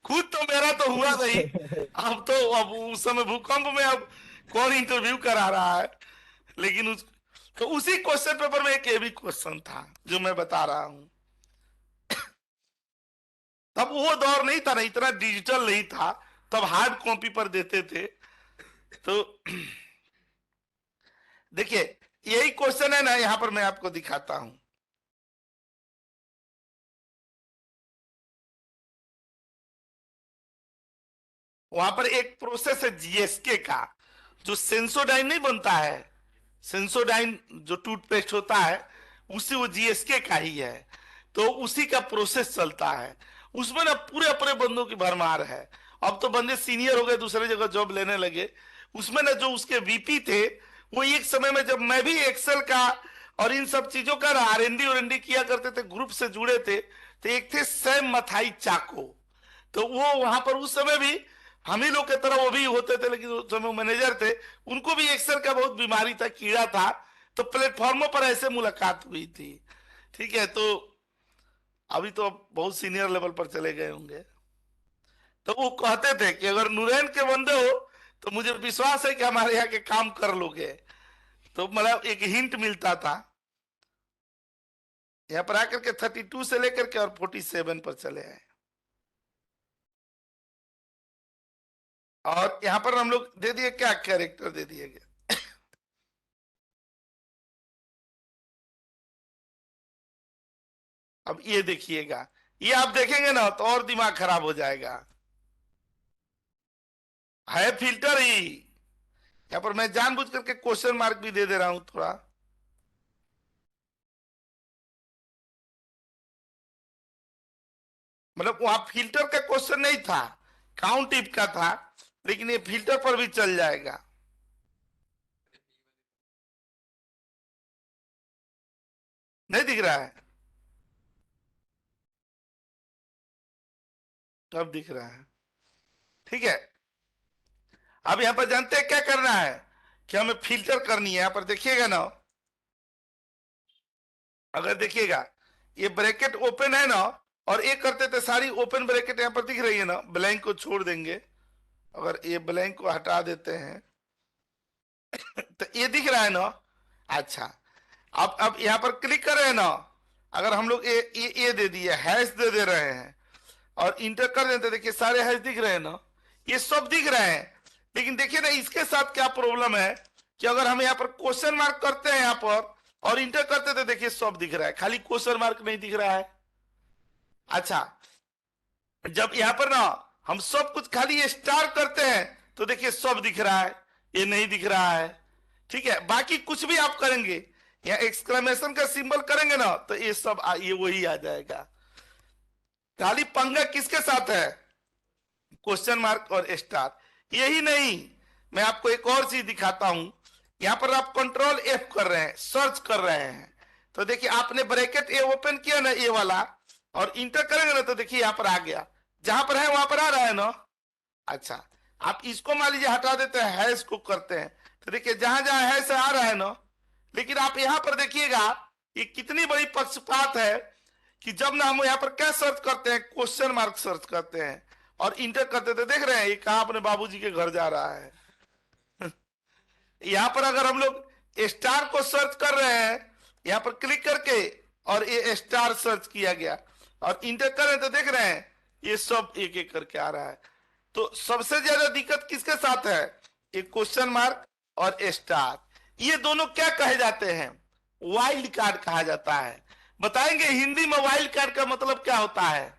खुद तो मेरा तो हुआ नहीं, अब उस समय भूकंप में अब कौन इंटरव्यू करा रहा है। लेकिन तो उसी क्वेश्चन पेपर में एक ये भी क्वेश्चन था जो मैं बता रहा हूं। तब वो दौर नहीं था ना, इतना डिजिटल नहीं था, तब हार्ड कॉपी पर देते थे। तो देखिए यही क्वेश्चन है ना, यहां पर मैं आपको दिखाता हूं। वहां पर एक प्रोसेस है जीएसके का, जो सेंसोडाइन नहीं बनता है, सेंसोडाइन जो टूथपेस्ट होता है, उसी वो जीएसके का ही है। तो उसी का प्रोसेस चलता है, उसमें ना पूरे अपने बंदों की भरमार है। अब तो बंदे सीनियर हो गए, दूसरे जगह जॉब लेने लगे। उसमें ना जो उसके वीपी थे, वो एक समय में जब मैं भी एक्सेल का और इन सब चीजों का आर एन डी किया करते थे, ग्रुप से जुड़े थे, तो एक थे सैम मथाई चाको। तो वो वहां पर उस समय भी हम ही लोग की तरह वो भी होते थे, लेकिन उस समय मैनेजर थे, उनको भी एक्सेल का बहुत बीमारी था, कीड़ा था। तो प्लेटफॉर्मों पर ऐसे मुलाकात हुई थी। ठीक है, तो अभी तो अब बहुत सीनियर लेवल पर चले गए होंगे। तो वो कहते थे कि अगर नूरैन के बंदे हो तो मुझे विश्वास है कि हमारे यहाँ के काम कर लोगे। तो मतलब एक हिंट मिलता था। यहाँ पर आकर के 32 से लेकर के और 47 पर चले आए। और यहाँ पर हम लोग दे दिए क्या, कैरेक्टर दे दिए गए। अब ये देखिएगा, ये आप देखेंगे ना तो और दिमाग खराब हो जाएगा। है फिल्टर ही। यहाँ पर मैं जानबूझ करके क्वेश्चन मार्क भी दे दे रहा हूं थोड़ा। मतलब वहां फिल्टर का क्वेश्चन नहीं था, काउंट इफ का था, लेकिन ये फिल्टर पर भी चल जाएगा। नहीं दिख रहा है? अब दिख रहा है। ठीक है, अब यहां पर जानते हैं क्या करना है, कि हमें फिल्टर करनी है। यहां पर देखिएगा ना, अगर देखिएगा ये ब्रैकेट ओपन है ना, और ये करते थे सारी ओपन ब्रैकेट यहां पर दिख रही है ना, ब्लैंक को छोड़ देंगे। अगर ये ब्लैंक को हटा देते हैं तो ये दिख रहा है ना। अच्छा, अब यहां पर क्लिक कर रहे हैं ना, अगर हम लोग ये दे दिए, हैश दे रहे हैं और इंटर कर देते, देखिए सारे हैश दिख रहे हैं ना, ये सब दिख रहे हैं। लेकिन देखिए ना इसके साथ क्या प्रॉब्लम है, कि अगर हम यहाँ पर क्वेश्चन मार्क करते हैं यहाँ पर और इंटर करते थे, देखिए सब दिख रहा है, खाली क्वेश्चन मार्क नहीं दिख रहा है। अच्छा, जब यहाँ पर ना हम सब कुछ खाली स्टार करते हैं तो देखिए सब दिख रहा है, ये नहीं दिख रहा है। ठीक है, बाकी कुछ भी आप करेंगे, यहाँ एक्सक्लेमेशन का सिंबल करेंगे ना, तो ये सब ये वही आ जाएगा। खाली पंगा किसके साथ है, क्वेश्चन मार्क और स्टार। यही नहीं, मैं आपको एक और चीज दिखाता हूं। यहां पर आप कंट्रोल एफ कर रहे हैं, सर्च कर रहे हैं, तो देखिए आपने ब्रैकेट ए ओपन किया ना, ए वाला, और इंटर करेंगे ना तो देखिए यहां पर आ गया, जहां पर है वहां पर आ रहा है ना। अच्छा, आप इसको मान लीजिए हटा देते हैं, हैश को करते हैं, तो देखिए जहां जहां हैश आ रहा है ना। लेकिन आप यहां पर देखिएगा ये कितनी बड़ी पक्षपात है, कि जब ना हम यहाँ पर क्या सर्च करते हैं, क्वेश्चन मार्क सर्च करते हैं और इंटर करते थे, देख रहे हैं ये कहा अपने बाबूजी के घर जा रहा है। यहाँ पर अगर हम लोग स्टार को सर्च कर रहे हैं, यहाँ पर क्लिक करके, और ये स्टार सर्च किया गया और इंटर कर रहे हैं, तो देख रहे हैं ये सब एक एक करके आ रहा है। तो सबसे ज्यादा दिक्कत किसके साथ है, ये क्वेश्चन मार्क और स्टार। ये दोनों क्या कहे जाते हैं, वाइल्ड कार्ड कहा जाता है। बताएंगे हिंदी में वाइल्ड कार्ड का मतलब क्या होता है?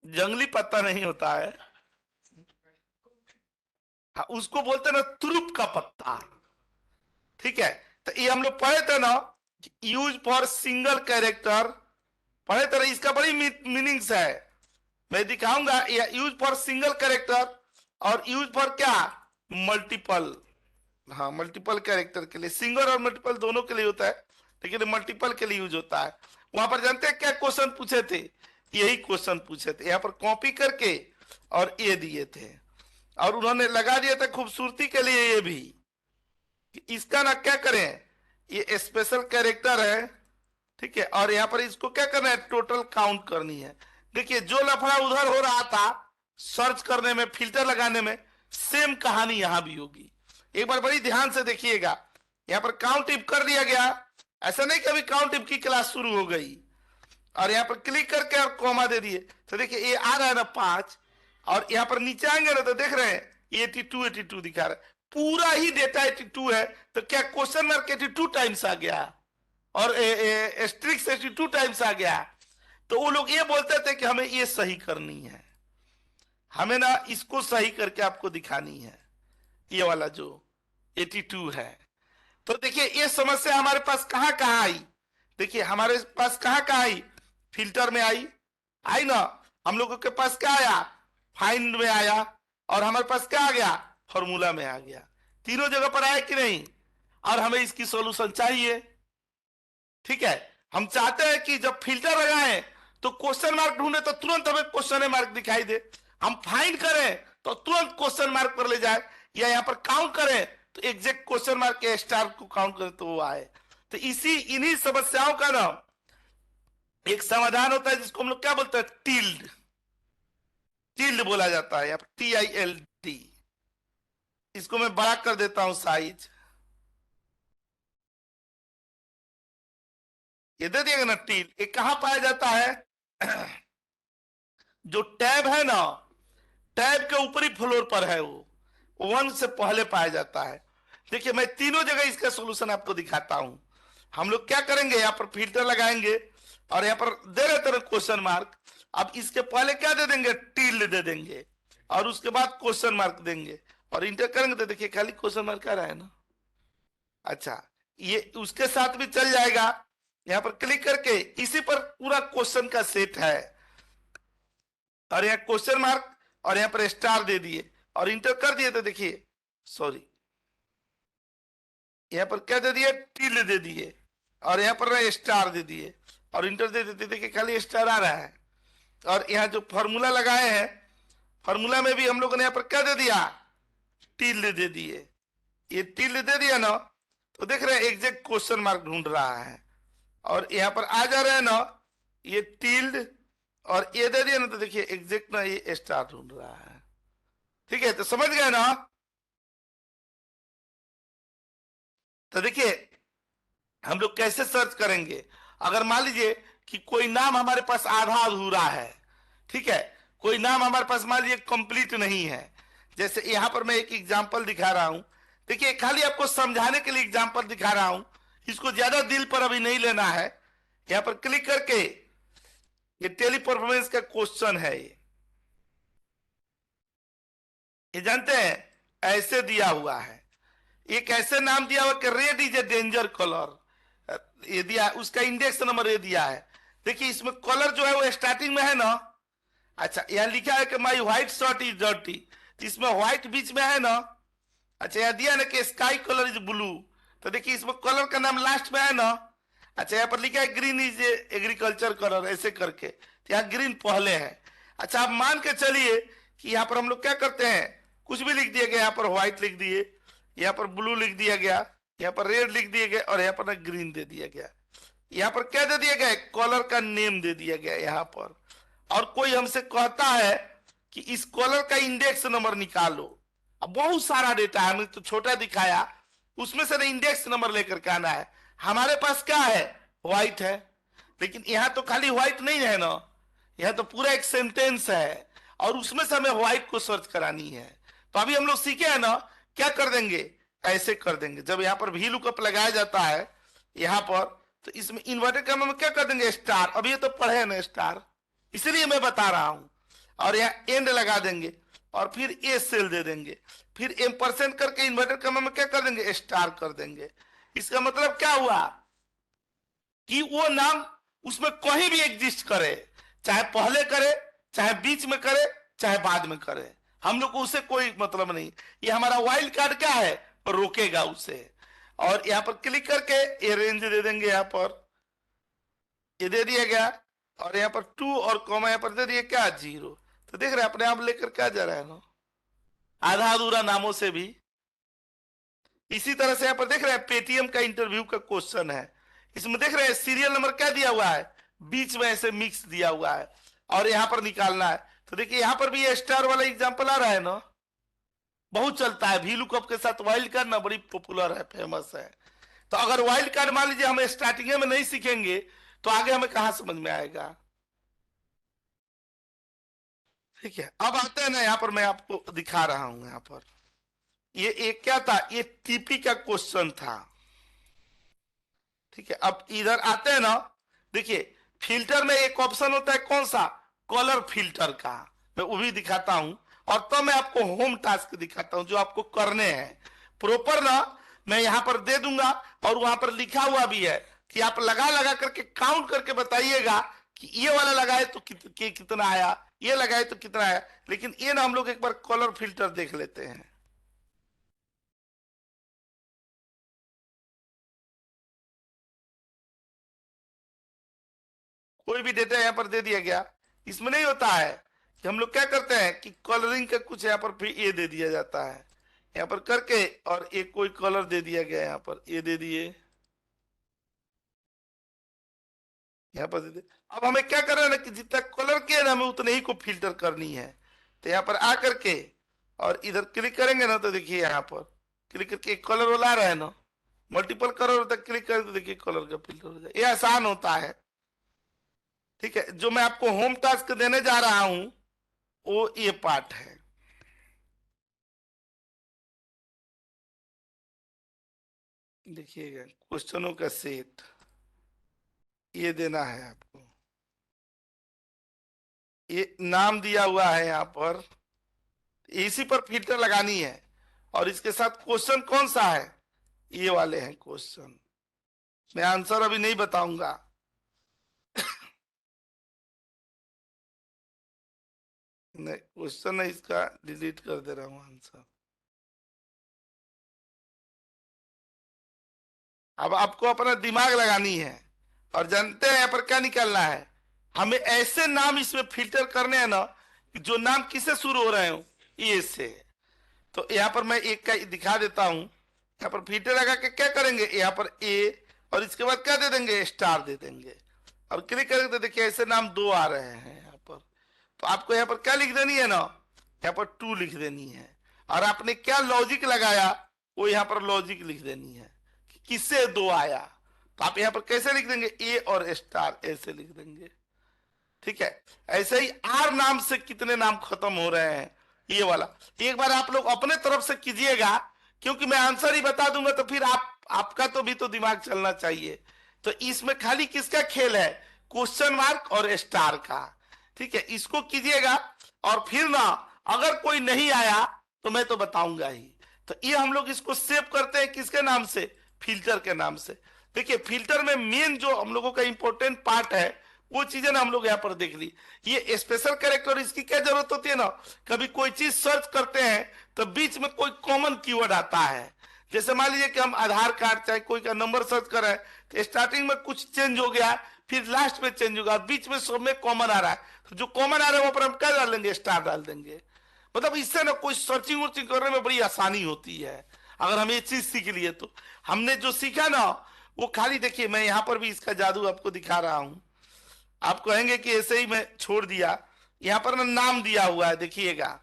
जंगली पत्ता नहीं होता है। हाँ, उसको बोलते हैं ना तुरुप का पत्ता। ठीक है, तो ये हम लोग पढ़े थे ना, यूज फॉर सिंगल कैरेक्टर पढ़े थे ना, इसका बड़ी मीनिंग्स है, मैं दिखाऊंगा। ये यूज फॉर सिंगल कैरेक्टर और यूज फॉर क्या, मल्टीपल। हाँ, मल्टीपल कैरेक्टर के लिए, सिंगल और मल्टीपल दोनों के लिए होता है, लेकिन मल्टीपल के लिए यूज होता है। वहां पर जानते हैं क्या क्वेश्चन पूछे थे, यही क्वेश्चन पूछे थे, यहाँ पर कॉपी करके और ये दिए थे, और उन्होंने लगा दिया था खूबसूरती के लिए ये भी, कि इसका ना क्या करें, ये स्पेशल कैरेक्टर है, ठीक है, और यहाँ पर इसको क्या करना है, टोटल काउंट करनी है। देखिए जो लफड़ा उधर हो रहा था सर्च करने में, फिल्टर लगाने में, सेम कहानी यहां भी होगी। एक बार बड़ी ध्यान से देखिएगा, यहाँ पर काउंट इफ कर दिया गया, ऐसा नहीं कि अभी काउंट इफ की क्लास शुरू हो गई, और यहाँ पर क्लिक करके और कॉमा दे दिए, तो देखिए ये आ रहा है ना 5, और यहाँ पर नीचे आएंगे ना तो देख रहे हैं 82 दिखा रहा है, पूरा ही डेटा 82 है, तो क्या क्वेश्चन मार्क 82 टाइम्स आ गया और एस्ट्रिक्स 82 टाइम्स आ गया। तो वो लोग ये बोलते थे कि हमें ये सही करनी है, हमें ना इसको सही करके आपको दिखानी है, ये वाला जो 82 है। तो देखिए ये समस्या हमारे पास कहां कहां आई, देखिए हमारे पास कहां कहां आई, फिल्टर में आई ना, हम लोगों के पास क्या आया, फाइंड में आया, और हमारे पास क्या आ गया, फॉर्मूला में आ गया, तीनों जगह पर आया कि नहीं, और हमें इसकी सॉल्यूशन चाहिए। ठीक है, हम चाहते हैं कि जब फिल्टर लगाएं तो क्वेश्चन मार्क ढूंढे तो तुरंत हमें क्वेश्चन मार्क दिखाई दे, हम फाइंड करें तो तुरंत क्वेश्चन मार्क पर ले जाए, या यहाँ पर काउंट करें तो एग्जैक्ट क्वेश्चन मार्क के स्टार को काउंट करें तो वो आए। तो इन्हीं समस्याओं का ना एक समाधान होता है जिसको हम लोग क्या बोलते हैं, टिल्ड, टिल्ड बोला जाता है, या TILD। इसको मैं बड़ा कर देता हूं साइज, ये दे दिएगा ना टिल्ड, ये कहां पाया जाता है, जो टैब है ना, टैब के ऊपरी फ्लोर पर है, वो 1 से पहले पाया जाता है। देखिए मैं तीनों जगह इसका सॉल्यूशन आपको दिखाता हूं। हम लोग क्या करेंगे, यहाँ पर फिल्टर लगाएंगे और यहाँ पर दे रहे थे क्वेश्चन मार्क, अब इसके पहले क्या दे देंगे, टिल्ड दे देंगे, और उसके बाद क्वेश्चन मार्क देंगे, और इंटर करेंगे तो देखिए खाली क्वेश्चन मार्क आ रहा है ना। अच्छा, ये उसके साथ भी चल जाएगा, यहाँ पर क्लिक करके इसी पर पूरा क्वेश्चन का सेट है, और यहाँ क्वेश्चन मार्क और यहाँ पर स्टार दे दिए और इंटर कर दिए, तो देखिए सॉरी यहाँ पर क्या दे दिए, टिल्ड दे दिए, और यहाँ पर स्टार दे दिए और इंटर दे देते, देखिए खाली स्टार आ रहा है। और यहाँ जो फॉर्मूला लगाए हैं, फॉर्मूला में भी हम लोगों ने यहाँ पर क्या दे दिया, टिल्ड दे दिए, ये टिल्ड दे दिया ना, तो देख रहे हैं एग्जैक्ट क्वेश्चन मार्क ढूंढ रहा है, और यहाँ पर आ जा रहे हैं ना ये टिल्ड, और ये दे दिया ना, तो देखिए एग्जैक्ट ना ये स्टार ढूंढ रहा है। ठीक है, तो समझ गए ना। तो देखिए हम लोग कैसे सर्च करेंगे, अगर मान लीजिए कि कोई नाम हमारे पास आधा अधूरा है, ठीक है, कोई नाम हमारे पास मान लीजिए कंप्लीट नहीं है, जैसे यहाँ पर मैं एक एग्जांपल दिखा रहा हूं, देखिए खाली आपको समझाने के लिए एग्जांपल दिखा रहा हूं, इसको ज्यादा दिल पर अभी नहीं लेना है। यहाँ पर क्लिक करके ये टेली परफॉर्मेंस का क्वेश्चन है, ये जानते हैं ऐसे दिया हुआ है, एक ऐसे नाम दिया हुआ कि red is a danger colour, ये दिया, उसका इंडेक्स नंबर ये दिया है। देखिए इसमें कलर जो है वो स्टार्टिंग में है ना, अच्छा यहाँ लिखा है कि माई व्हाइट शर्ट इज डर्टी, इसमें व्हाइट बीच में है ना, अच्छा यहाँ दिया ना कि स्काई कलर इज ब्लू, तो देखिए इसमें कलर का नाम लास्ट में है ना, अच्छा यहाँ पर लिखा है ग्रीन इज एग्रीकल्चर कलर, ऐसे करके, तो यहाँ ग्रीन पहले है। अच्छा आप मान के चलिए कि यहाँ पर हम लोग क्या करते हैं, कुछ भी लिख दिया गया, यहाँ पर व्हाइट लिख दिए, यहाँ पर ब्लू लिख दिया गया, यहाँ पर रेड लिख दिया गया, और यहाँ पर ना ग्रीन दे दिया गया, यहाँ पर क्या दे दिया गया, कलर का नेम दे दिया गया यहाँ पर। और कोई हमसे कहता है कि इस कलर का इंडेक्स नंबर निकालो, अब बहुत सारा डेटा है, हमने तो छोटा दिखाया, उसमें से ना इंडेक्स नंबर लेकर के आना है। हमारे पास क्या है, व्हाइट है, लेकिन यहाँ तो खाली व्हाइट नहीं है ना, यहाँ तो पूरा एक सेंटेंस है, और उसमें से हमें व्हाइट को सर्च करानी है। तो अभी हम लोग सीखे हैं ना, क्या कर देंगे, ऐसे कर देंगे, जब यहाँ पर भी लुकअप लगाया जाता है यहाँ पर, तो इसमें इन्वर्टेड कॉमा में क्या कर देंगे, स्टार, अभी ये तो पढ़े ना स्टार, इसलिए मैं बता रहा हूं, और यहाँ एंड लगा देंगे, और फिर ए सेल दे देंगे, फिर एम्परसेंड करके इन्वर्टेड कॉमा में क्या कर देंगे, स्टार कर देंगे। इसका मतलब क्या हुआ कि वो नाम उसमें कहीं भी एग्जिस्ट करे, चाहे पहले करे, चाहे बीच में करे, चाहे बाद में करे, हम लोग को उसे कोई मतलब नहीं। ये हमारा वाइल्ड कार्ड क्या है, रोकेगा उसे। और यहां पर क्लिक करके ये रेंज दे देंगे, यहां पर ये दे दिया गया, और यहाँ पर 2 और कॉमा यहाँ पर दे दिया क्या, 0। तो देख रहे हैं अपने आप लेकर क्या जा रहा है ना, आधा अधूरा नामों से भी। इसी तरह से यहाँ पर देख रहे हैं पेटीएम का इंटरव्यू का क्वेश्चन है, इसमें देख रहे हैं सीरियल नंबर क्या दिया हुआ है, बीच में ऐसे मिक्स दिया हुआ है, और यहाँ पर निकालना है। तो देखिए यहाँ पर भी ये स्टार वाला एग्जाम्पल आ रहा है ना, बहुत चलता है VLOOKUP के साथ वाइल्ड कार्ड ना, बड़ी पॉपुलर है, फेमस है। तो अगर वाइल्ड कार्ड मान लीजिए हम स्टार्टिंग में नहीं सीखेंगे तो आगे हमें कहां समझ में आएगा। ठीक है, अब आते हैं ना, यहाँ पर मैं आपको दिखा रहा हूं, यहाँ पर ये एक क्या था, ये टीपी का क्वेश्चन था। ठीक है, अब इधर आते हैं ना, देखिए फिल्टर में एक ऑप्शन होता है कौन सा, कलर फिल्टर का, मैं वो भी दिखाता हूं, और तब मैं आपको होम टास्क दिखाता हूं जो आपको करने हैं प्रॉपर ना। मैं यहां पर दे दूंगा, और वहां पर लिखा हुआ भी है कि आप लगा लगा करके काउंट करके बताइएगा कि ये वाला लगाए तो कितना आया, ये लगाए तो कितना आया। लेकिन ये ना हम लोग एक बार कलर फिल्टर देख लेते हैं। कोई भी डेटा यहाँ पर दे दिया गया, इसमें नहीं होता है कि हम लोग क्या करते हैं कि कलरिंग का कुछ यहाँ पर फिर ये दे दिया जाता है, यहाँ पर करके, और एक कोई कलर दे दिया गया, यहाँ पर ये दे दिए, यहाँ पर दे दिए। अब हमें क्या करना है ना कि जितना कलर किया ना हमें उतने ही को फिल्टर करनी है। तो यहाँ पर आ करके और इधर क्लिक करेंगे ना, तो देखिए यहाँ पर क्लिक करके कलर वाला आ रहा है ना, मल्टीपल कलर होता है, क्लिक करें तो देखिए कलर का फिल्टर हो जाए। ये आसान होता है। ठीक है, जो मैं आपको होम टास्क देने जा रहा हूं वो ये पार्ट है। देखिएगा क्वेश्चनों का सेट ये देना है आपको, ये नाम दिया हुआ है यहाँ पर, इसी पर फिल्टर लगानी है। और इसके साथ क्वेश्चन कौन सा है, ये वाले हैं क्वेश्चन। मैं आंसर अभी नहीं बताऊंगा। नहीं, क्वेश्चन है इसका, डिलीट कर दे रहा हूं आंसर। अब आपको अपना दिमाग लगानी है, और जानते हैं यहाँ पर क्या निकालना है, हमें ऐसे नाम इसमें फिल्टर करने हैं ना कि जो नाम किससे शुरू हो रहे हो, ये से। तो यहाँ पर मैं एक का दिखा देता हूं, यहाँ पर फिल्टर लगा के क्या करेंगे, यहाँ पर ए, और इसके बाद क्या दे देंगे, स्टार दे देंगे, और क्लिक करेंगे तो देखिए ऐसे नाम 2 आ रहे हैं यहाँ पर। तो आपको यहाँ पर क्या लिख देनी है ना, यहाँ पर 2 लिख देनी है, और आपने क्या लॉजिक लगाया वो यहाँ पर लॉजिक लिख देनी है कि किससे 2 आया। तो आप यहाँ पर कैसे लिख देंगे, ए और स्टार ऐसे लिख देंगे। ठीक है, ऐसे ही आर नाम से कितने नाम खत्म हो रहे हैं, ये वाला एक बार आप लोग अपने तरफ से कीजिएगा, क्योंकि मैं आंसर ही बता दूंगा तो फिर आपका तो भी तो दिमाग चलना चाहिए। तो इसमें खाली किसका खेल है, क्वेश्चन मार्क और स्टार का। ठीक है, इसको कीजिएगा, और फिर ना अगर कोई नहीं आया तो मैं तो बताऊंगा ही। तो ये हम लोग इसको सेव करते हैं किसके नाम से, फिल्टर के नाम से। देखिए फिल्टर में मेन जो हम लोगों का इंपॉर्टेंट पार्ट है वो चीजें ना हम लोग यहाँ पर देख ली। ये स्पेशल कैरेक्टर, इसकी क्या जरूरत होती है ना, कभी कोई चीज सर्च करते हैं तो बीच में कोई कॉमन कीवर्ड आता है। जैसे मान लीजिए कि हम आधार कार्ड चाहे कोई का नंबर सर्च कर रहे हैं, तो स्टार्टिंग में कुछ चेंज हो गया, फिर लास्ट में चेंज होगा, बीच में सब में कॉमन आ रहा है, तो जो कॉमन आ रहा है वो पर हम क्या डाल देंगे, स्टार डाल देंगे। मतलब इससे ना कोई सर्चिंग वर्चिंग करने में बड़ी आसानी होती है अगर हम ये चीज सीख लिए तो। हमने जो सीखा ना वो खाली, देखिए मैं यहाँ पर भी इसका जादू आपको दिखा रहा हूं। आप कहेंगे कि ऐसे ही मैं छोड़ दिया, यहाँ पर ना नाम दिया हुआ है, देखिएगा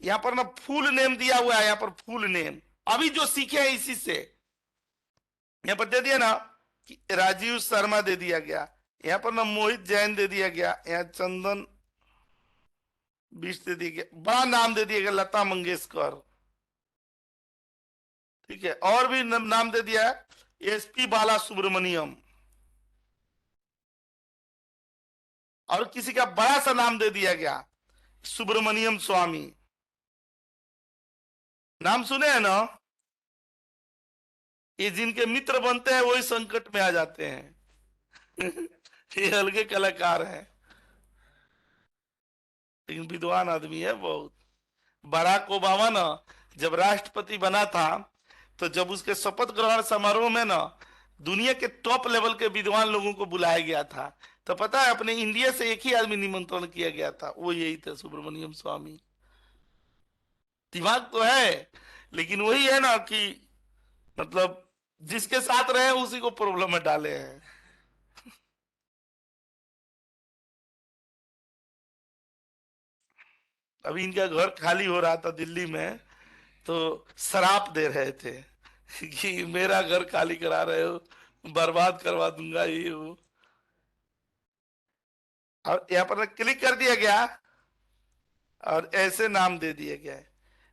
यहाँ पर ना फुल नेम दिया हुआ है, यहाँ पर फुल नेम अभी जो सीखे हैं इसी से। यहाँ पर दे दिया ना कि राजीव शर्मा दे दिया गया, यहाँ पर ना मोहित जैन दे दिया गया, यहाँ चंदन बिष्ट दे दिया गया, बड़ा नाम दे दिया गया लता मंगेशकर। ठीक है, और भी नाम दे दिया है SP बाला सुब्रमण्यम, और किसी का बड़ा सा नाम दे दिया गया सुब्रमण्यम स्वामी। नाम सुने हैं ना? ये जिनके मित्र बनते हैं वही संकट में आ जाते हैं। ये अलगे कलाकार हैं, लेकिन विद्वान आदमी है बहुत। बराक ओबामा ना जब राष्ट्रपति बना था, तो जब उसके शपथ ग्रहण समारोह में ना दुनिया के टॉप लेवल के विद्वान लोगों को बुलाया गया था, तो पता है अपने इंडिया से एक ही आदमी निमंत्रण किया गया था, वो यही थे, सुब्रमण्यम स्वामी। दिमाग तो है, लेकिन वही है ना कि मतलब जिसके साथ रहे उसी को प्रॉब्लम में डाले हैं। अभी इनका घर खाली हो रहा था दिल्ली में, तो श्राप दे रहे थे कि मेरा घर खाली करा रहे हो, बर्बाद करवा दूंगा ये वो। और यहाँ पर क्लिक कर दिया गया और ऐसे नाम दे दिया गया है।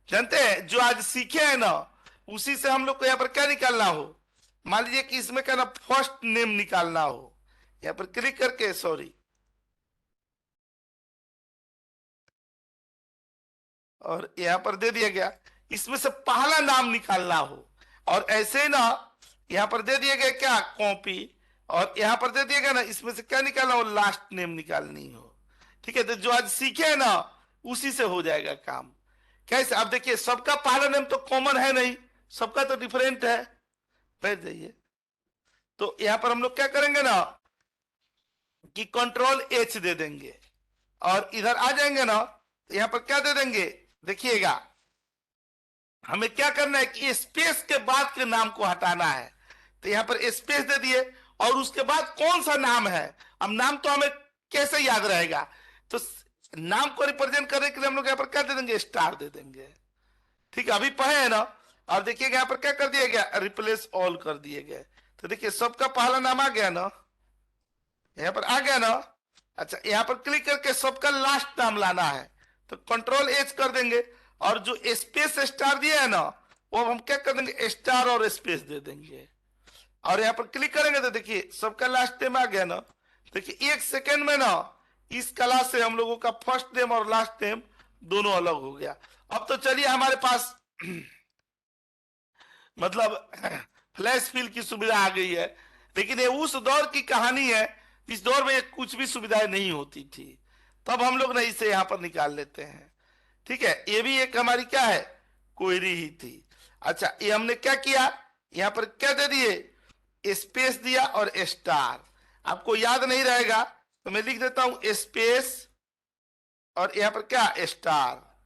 जानते हैं जो आज सीखे हैं ना, उसी से हम लोग को यहाँ पर क्या निकालना हो, मान लीजिए कि इसमें क्या ना फर्स्ट नेम निकालना हो, यहाँ पर क्लिक करके, सॉरी, और यहाँ पर दे दिया गया, इसमें से पहला नाम निकालना हो, और ऐसे ही ना यहाँ पर दे दिया गया क्या, कॉपी, और यहाँ पर दे दिया गया ना इसमें से क्या निकालना हो, लास्ट नेम निकालनी हो। ठीक है, तो जो आज सीखे है ना उसी से हो जाएगा काम। कैसे? अब देखिए सबका पहला नेम तो कॉमन है नहीं, सबका तो डिफरेंट है। बैठ जाइए। तो यहाँ पर हम लोग क्या करेंगे ना कि कंट्रोल एच दे देंगे, और इधर आ जाएंगे ना, तो यहाँ पर क्या दे देंगे, देखिएगा हमें क्या करना है कि स्पेस के बाद के नाम को हटाना है। तो यहाँ पर स्पेस दे दिए, और उसके बाद कौन सा नाम है। अब नाम तो हमें कैसे याद रहेगा, तो नाम को रिप्रेजेंट करने के लिए हम लोग यहाँ पर क्या दे देंगे, स्टार दे देंगे। ठीक है, अभी पढ़े है ना। और देखिएगा यहाँ पर क्या कर दिया गया, रिप्लेस ऑल कर दिए गए। तो देखिए सबका पहला नाम आ गया ना, यहाँ पर आ गया ना। अच्छा, यहाँ पर क्लिक करके सबका लास्ट नाम लाना है, तो कंट्रोल एच कर देंगे, और जो स्पेस स्टार दिया है ना, वो हम क्या कर देंगे, स्टार और स्पेस दे देंगे। और यहाँ पर क्लिक करेंगे तो देखिए सबका लास्ट नेम आ गया ना। देखिए 1 सेकेंड में ना इस क्लास से हम लोगों का फर्स्ट नेम और लास्ट नेम दोनों अलग हो गया। अब तो चलिए हमारे पास मतलब फ्लैश फिल की सुविधा आ गई है, लेकिन ये उस दौर की कहानी है, इस दौर में कुछ भी सुविधाएं नहीं होती थी, तब हम लोग ना इसे यहाँ पर निकाल लेते हैं। ठीक है, ये भी एक हमारी क्या है, क्वेरी ही थी। अच्छा, ये हमने क्या किया, यहाँ पर क्या दे दिए, स्पेस दिया और स्टार। आपको याद नहीं रहेगा तो मैं लिख देता हूं स्पेस और यहाँ पर क्या, स्टार।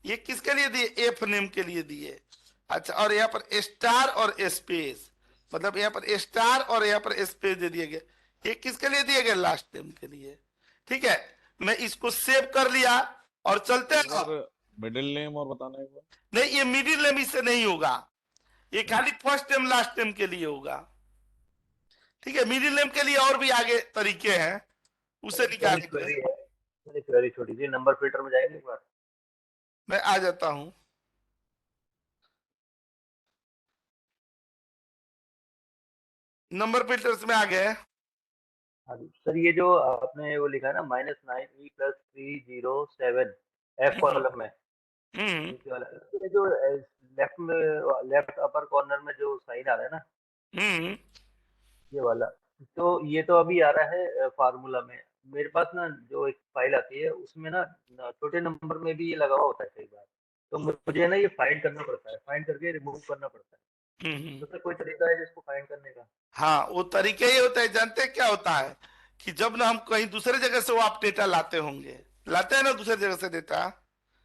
ये किसके लिए दिए, एफ नेम के लिए दिए। अच्छा, और यहाँ पर स्टार और स्पेस, मतलब यहाँ पर स्टार और यहाँ पर स्पेस दे दिए गए। ये किसके लिए दिए गए, लास्ट नेम के लिए। ठीक है, मैं इसको सेव कर लिया और चलते हैं। मिडिल नेम और बताना एक बार। नहीं, ये मिडिल नेम इससे नहीं होगा, ये खाली फर्स्ट नेम लास्ट नेम के लिए होगा। ठीक है, मिडिल नेम के लिए और भी आगे तरीके हैं, उसे निकालेंगे। क्वेरी छोटी सी, नंबर फिल्टर में जाएंगे एक बार। मैं आ जाता हूं। नंबर फिल्टर्स में आ गए। हाँ जी सर, ये जो आपने वो लिखा है ना -9e+307 F कॉलम में, नीचे वाला, ये जो लेफ्ट अपर कॉर्नर में जो साइन आ रहा है ना, ये वाला, तो ये तो अभी आ रहा है फार्मूला में। मेरे पास ना जो एक फाइल आती है उसमें ना छोटे नंबर में भी ये लगा हुआ होता है कई बार, तो मुझे ना ये फाइंड करना पड़ता है, फाइंड करके रिमूव करना पड़ता है। तो सर कोई तरीका है जिसको फाइंड करने का? हाँ, वो तरीके ही होता है। जानते हैं क्या होता है कि जब ना हम कहीं दूसरे जगह से वो आप डेटा लाते होंगे, लाते हैं ना दूसरे जगह से डेटा,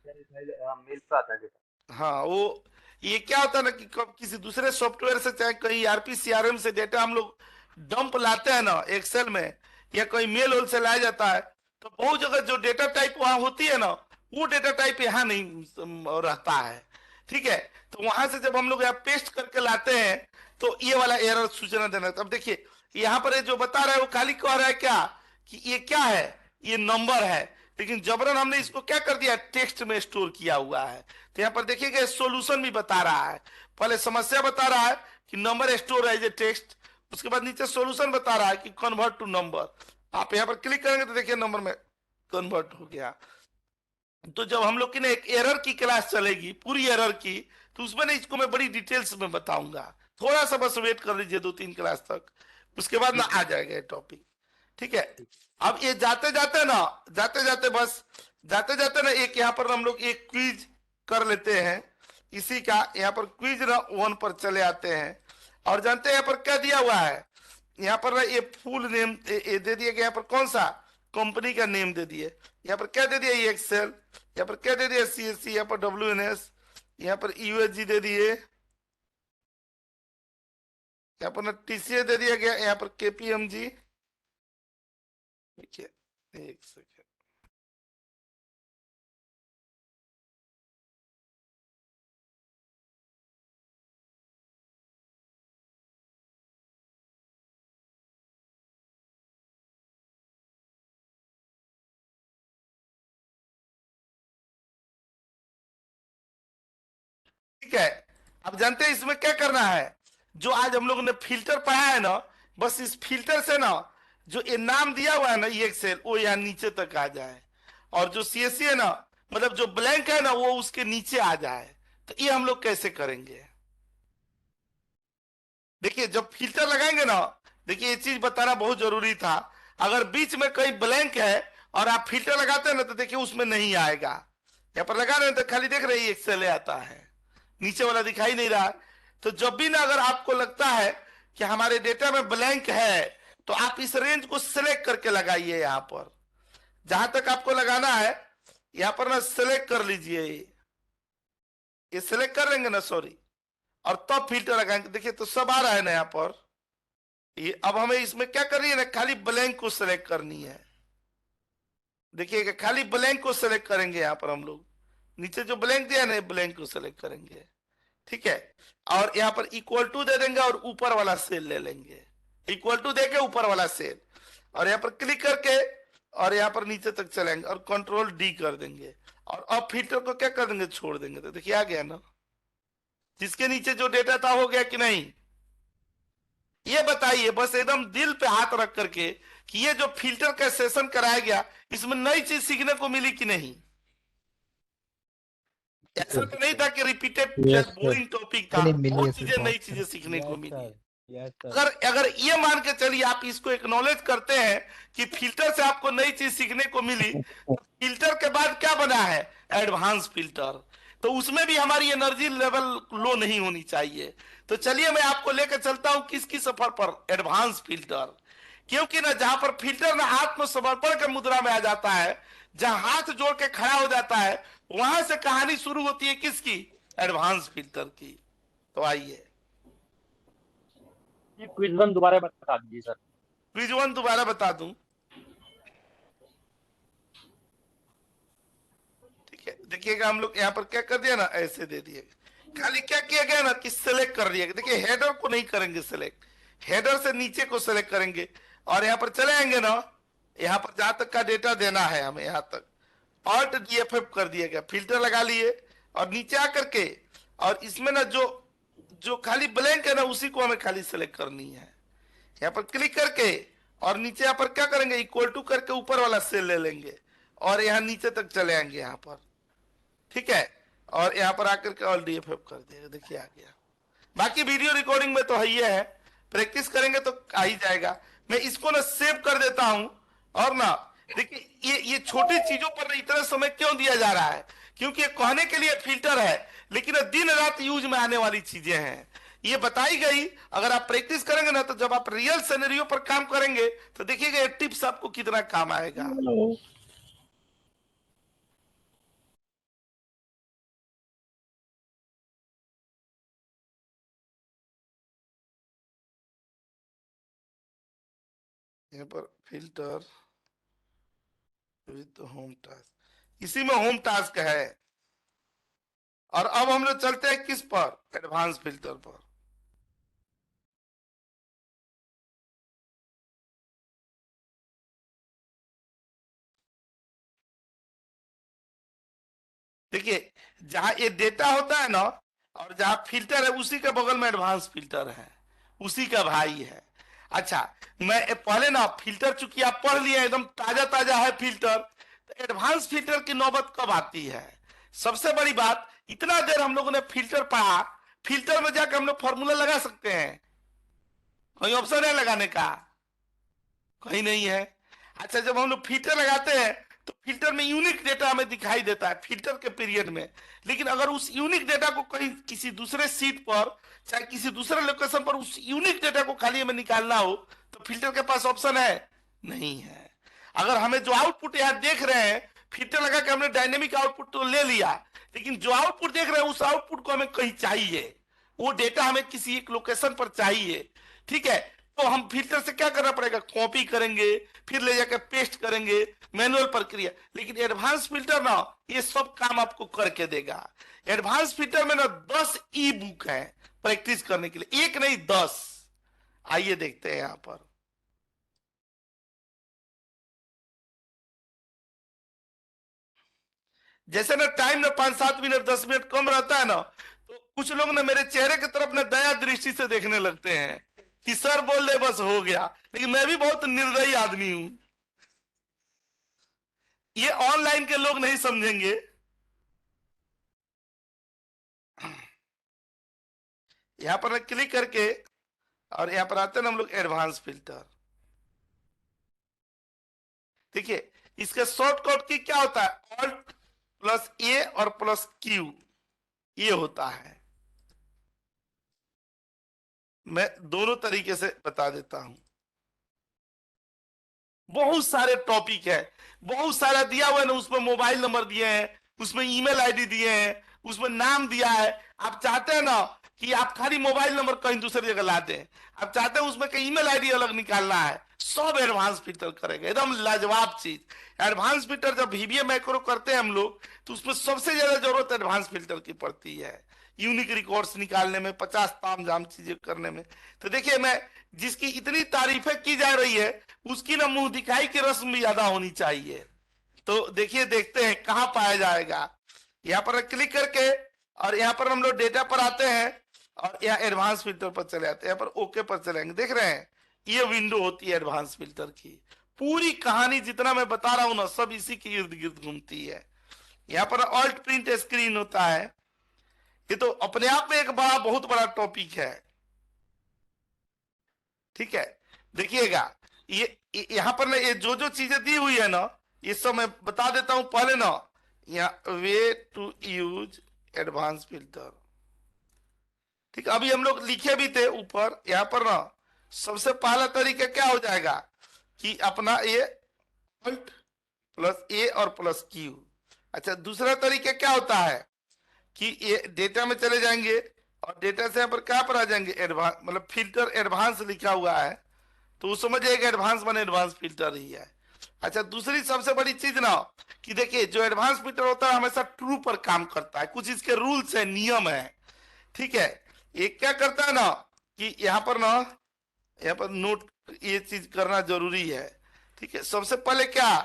मेल पे आता है डेटा। हाँ, वो ये क्या होता है ना कि किसी दूसरे सॉफ्टवेयर से, चाहे कहीं ईआरपी सीआरएम से डेटा हम लोग डंप लाते हैं ना एक्सेल में, या कहीं मेल होल से लाया जाता है, तो बहुत जगह जो डेटा टाइप वहां होती है ना, वो डेटा टाइप यहाँ नहीं रहता है। ठीक है, तो वहां से जब हम लोग यहाँ पेस्ट करके लाते हैं तो ये वाला एरर सूचना देना। अब देखिए यहाँ पर ये जो बता रहा है वो खाली कह रहा है क्या कि ये क्या है, ये नंबर है, लेकिन जबरन हमने इसको क्या कर दिया, टेक्स्ट में स्टोर किया हुआ है। तो यहाँ पर देखिएगा सोल्यूशन भी बता रहा है, पहले समस्या बता रहा है कि number store as a text, उसके बाद नीचे सोल्यूशन बता रहा है कि कन्वर्ट टू नंबर। आप यहाँ पर क्लिक करेंगे तो देखिए नंबर में कन्वर्ट हो गया। तो जब हम लोग की ना एक एरर की क्लास चलेगी, पूरी एरर की, तो उसमें ना इसको मैं बड़ी डिटेल्स में बताऊंगा। थोड़ा सा बस वेट कर लीजिए 2-3 क्लास तक, उसके बाद ना आ जाएगा ये टॉपिक। ठीक है, अब ये जाते जाते ना, जाते जाते ना एक यहाँ पर हम लोग एक क्विज कर लेते हैं इसी का। यहाँ पर क्विज ना 1 पर चले आते हैं, और जानते हैं यहाँ पर क्या दिया हुआ है? यहाँ पर ना ये फुल नेम दे दिया गया, यहाँ पर कौन सा कंपनी का नेम दे दिए, यहाँ पर क्या दे दिया, ये एक्सेल, यहाँ पर क्या दे दिया, CSC, यहाँ पर WNS, यहाँ पर USG दे दिए, यहाँ पर ना TCS दे दिया गया, यहाँ पर KPMG। देखिए, एक सेकेंड, ठीक है। अब जानते हैं इसमें क्या करना है? जो आज हम लोगों ने फिल्टर पढ़ा है ना, बस इस फिल्टर से ना जो ये नाम दिया हुआ है ना, ये एक्सेल, वो यहाँ नीचे तक आ जाए, और जो CSC है ना, मतलब जो ब्लैंक है ना, वो उसके नीचे आ जाए। तो ये हम लोग कैसे करेंगे? देखिए, जब फिल्टर लगाएंगे ना, देखिए ये चीज बताना बहुत जरूरी था। अगर बीच में कहीं ब्लैंक है और आप फिल्टर लगाते हैं ना, तो देखिए उसमें नहीं आएगा। यहाँ पर लगा रहे हैं तो खाली देख रहे हैं एक्सेल आता है, नीचे वाला दिखाई नहीं रहा। तो जब भी ना अगर आपको लगता है कि हमारे डेटा में ब्लैंक है, तो आप इस रेंज को सिलेक्ट करके लगाइए। यहाँ पर जहां तक आपको लगाना है, यहाँ पर ना सिलेक्ट कर लीजिए, ये सिलेक्ट कर लेंगे ना, सॉरी, और तब फिल्टर लगाएंगे। देखिए तो सब आ रहा है ना यहाँ पर। ये अब हमें इसमें क्या करनी है ना, खाली ब्लैंक को सिलेक्ट करनी है। देखिए खाली ब्लैंक को सिलेक्ट करेंगे, यहाँ पर हम लोग नीचे जो ब्लैंक दिया ना, ब्लैंक को सिलेक्ट करेंगे। ठीक है, और यहाँ पर इक्वल टू दे देंगे और ऊपर वाला सेल ले लेंगे, इक्वल टू देके ऊपर वाला सेल, और यहाँ पर क्लिक करके और यहाँ पर नीचे तक चलेंगे और कंट्रोल D कर देंगे, और अब फिल्टर को क्या कर देंगे, छोड़ देंगे। तो देखिए आ गया ना, जिसके नीचे जो डेटा था हो गया कि नहीं? ये बताइए बस एकदम दिल पे हाथ रख करके कि ये जो फिल्टर का सेशन कराया गया, इसमें नई चीज सीखने को मिली कि नहीं? ऐसा तो नहीं था कि रिपीटेड बोरिंग टॉपिक था, बहुत चीजें, नई चीजें सीखने को मिली। अगर ये मान के चलिए, आप इसको एक्नॉलेज करते हैं कि फिल्टर से आपको नई चीज सीखने को मिली, तो फिल्टर के बाद क्या बना है, एडवांस फिल्टर। तो उसमें भी हमारी एनर्जी लेवल लो नहीं होनी चाहिए। तो चलिए मैं आपको लेकर चलता हूं किसकी सफर पर, एडवांस फिल्टर। क्योंकि ना जहां पर फिल्टर ना आत्मसमर्पण के मुद्रा में आ जाता है, जहां हाथ जोड़ के खड़ा हो जाता है, वहां से कहानी शुरू होती है किसकी, एडवांस फिल्टर की। तो आइए क्विज 1 दोबारा बता दीजिए सर। क्विज 1 दोबारा बता दूं, ठीक है। देखिएगा हम लोग यहाँ पर क्या कर दिया ना, ऐसे दे दिए, खाली क्या किया गया ना कि सिलेक्ट कर दिया। देखिए हेडर को नहीं करेंगे सिलेक्ट, हेडर से नीचे को सिलेक्ट करेंगे, और यहाँ पर चले आएंगे ना, यहाँ पर जहां तक का डेटा देना है हमें, यहाँ तक Alt DFF कर दिया गया, फिल्टर लगा लिए, और नीचे आकर के, और इसमें ना जो जो खाली ब्लैंक है ना, उसी को हमें खाली सिलेक्ट करनी है। यहाँ पर क्लिक करके और नीचे यहाँ पर क्या करेंगे, इक्वल टू करके ऊपर वाला सेल ले लेंगे, और यहाँ नीचे तक चले आएंगे यहाँ पर। ठीक है, और यहाँ पर आकर के Alt DFF कर दिया, देखिए आ गया। बाकी वीडियो रिकॉर्डिंग में तो है, ये है, प्रैक्टिस करेंगे तो आ ही जाएगा। मैं इसको ना सेव कर देता हूं, और ना देखिए ये छोटी चीजों पर इतना समय क्यों दिया जा रहा है, क्योंकि ये कहने के लिए फिल्टर है, लेकिन दिन रात यूज में आने वाली चीजें हैं, ये बताई गई। अगर आप प्रैक्टिस करेंगे ना, तो जब आप रियल सिनेरियो पर काम करेंगे, तो देखिएगा ये टिप्स आपको कितना काम आएगा। यहाँ पर फिल्टर विद होम टास्क, इसी में होम टास्क है। और अब हम लोग चलते हैं किस पर, एडवांस फिल्टर पर। देखिए जहां ये डेटा होता है ना, और जहां फिल्टर है, उसी के बगल में एडवांस फिल्टर है, उसी का भाई है। अच्छा, मैं पहले ना फिल्टर, चूंकि आप पढ़ लिए एकदम ताजा ताजा है फिल्टर, तो एडवांस फिल्टर की नौबत कब आती है? सबसे बड़ी बात, इतना देर हम लोगों ने फिल्टर पढ़ा, फिल्टर में जाकर हम लोग फॉर्मूला लगा सकते हैं? कोई ऑप्शन है लगाने का? कहीं नहीं है। अच्छा, जब हम लोग फिल्टर लगाते हैं तो फिल्टर में यूनिक डेटा हमें दिखाई देता है फिल्टर के पीरियड में, लेकिन अगर उस यूनिक डेटा को कहीं किसी दूसरे सीट पर, चाहे किसी दूसरे लोकेशन पर उस यूनिक डेटा को खाली हमें निकालना हो तो फिल्टर के पास ऑप्शन है? नहीं है। अगर हमें जो आउटपुट यहाँ देख रहे हैं, फिल्टर लगा के हमने डायनेमिक आउटपुट तो ले लिया, लेकिन जो आउटपुट देख रहे हैं उस आउटपुट को हमें कहीं चाहिए, वो डेटा हमें किसी एक लोकेशन पर चाहिए। ठीक है, तो हम फिल्टर से क्या करना पड़ेगा? कॉपी करेंगे, फिर ले जाकर पेस्ट करेंगे, मैनुअल प्रक्रिया। लेकिन एडवांस फिल्टर ना ये सब काम आपको करके देगा। एडवांस फिल्टर में ना 10 ई बुक है प्रैक्टिस करने के लिए, एक नहीं 10। आइए देखते हैं यहां पर। जैसे ना टाइम ना 5-7 मिनट 10 मिनट कम रहता है ना, तो कुछ लोग ना मेरे चेहरे की तरफ ना दया दृष्टि से देखने लगते हैं कि सर बोल दे बस हो गया। लेकिन मैं भी बहुत निर्दयी आदमी हूं, ये ऑनलाइन के लोग नहीं समझेंगे। यहां पर क्लिक करके और यहां पर आते हैं हम लोग एडवांस फिल्टर। देखिए, इसका शॉर्टकट की क्या होता है? ऑल्ट प्लस ए और प्लस क्यू, ये होता है। मैं दोनों तरीके से बता देता हूं। बहुत सारे टॉपिक है, बहुत सारा दिया हुआ है ना, उसमें मोबाइल नंबर दिए हैं, उसमें ईमेल आईडी दिए हैं, उसमें नाम दिया है। आप चाहते हैं ना कि आप खाली मोबाइल नंबर कहीं दूसरी जगह ला दें, आप चाहते हैं उसमें कहीं ईमेल आईडी अलग निकालना है, सब एडवांस फिल्टर करेगा, एकदम लाजवाब चीज। एडवांस फिल्टर जब वीबीए मैक्रो करते हैं हम लोग, तो उसमें सबसे ज्यादा जरूरत एडवांस फिल्टर की पड़ती है, यूनिक रिकॉर्ड्स निकालने में, 50 तामझाम चीजें करने में। तो देखिए, मैं जिसकी इतनी तारीफें की जा रही है उसकी ना मुंह दिखाई की रस्म भी ज्यादा होनी चाहिए। तो देखिए, देखते हैं कहां पाया जाएगा। यहाँ पर क्लिक करके और यहाँ पर हम लोग डेटा पर आते हैं और यहाँ एडवांस फिल्टर पर चले आते हैं, यहाँ पर ओके पर चलेंगे। देख रहे हैं, ये विंडो होती है एडवांस फिल्टर की। पूरी कहानी जितना मैं बता रहा हूं ना, सब इसी के इर्द गिर्द घूमती है। यहाँ पर ऑल्ट प्रिंट स्क्रीन होता है। ये तो अपने आप में एक बड़ा बहुत बड़ा टॉपिक है। ठीक है, देखिएगा, ये यहाँ पर ना ये जो जो चीजें दी हुई है ना, ये सब मैं बता देता हूं पहले ना। यहाँ way to use advance filter, ठीक है, अभी हम लोग लिखे भी थे ऊपर। यहाँ पर ना सबसे पहला तरीका क्या हो जाएगा कि अपना ये ऑल्ट प्लस ए और प्लस क्यू। अच्छा, दूसरा तरीका क्या होता है कि ये डेटा में चले जाएंगे और डेटा से यहाँ पर क्या पर आ जाएंगे? एडवांस, मतलब फिल्टर एडवांस लिखा हुआ है तो उस समझ जाएगा एडवांस माने एडवांस फिल्टर ही है। अच्छा, दूसरी सबसे बड़ी चीज ना कि देखिए, जो एडवांस फिल्टर होता है हमेशा ट्रू पर काम करता है, कुछ इसके रूल्स है, नियम है। ठीक है, ये क्या करता है ना कि यहाँ पर नोट ये चीज करना जरूरी है। ठीक है, सबसे पहले क्या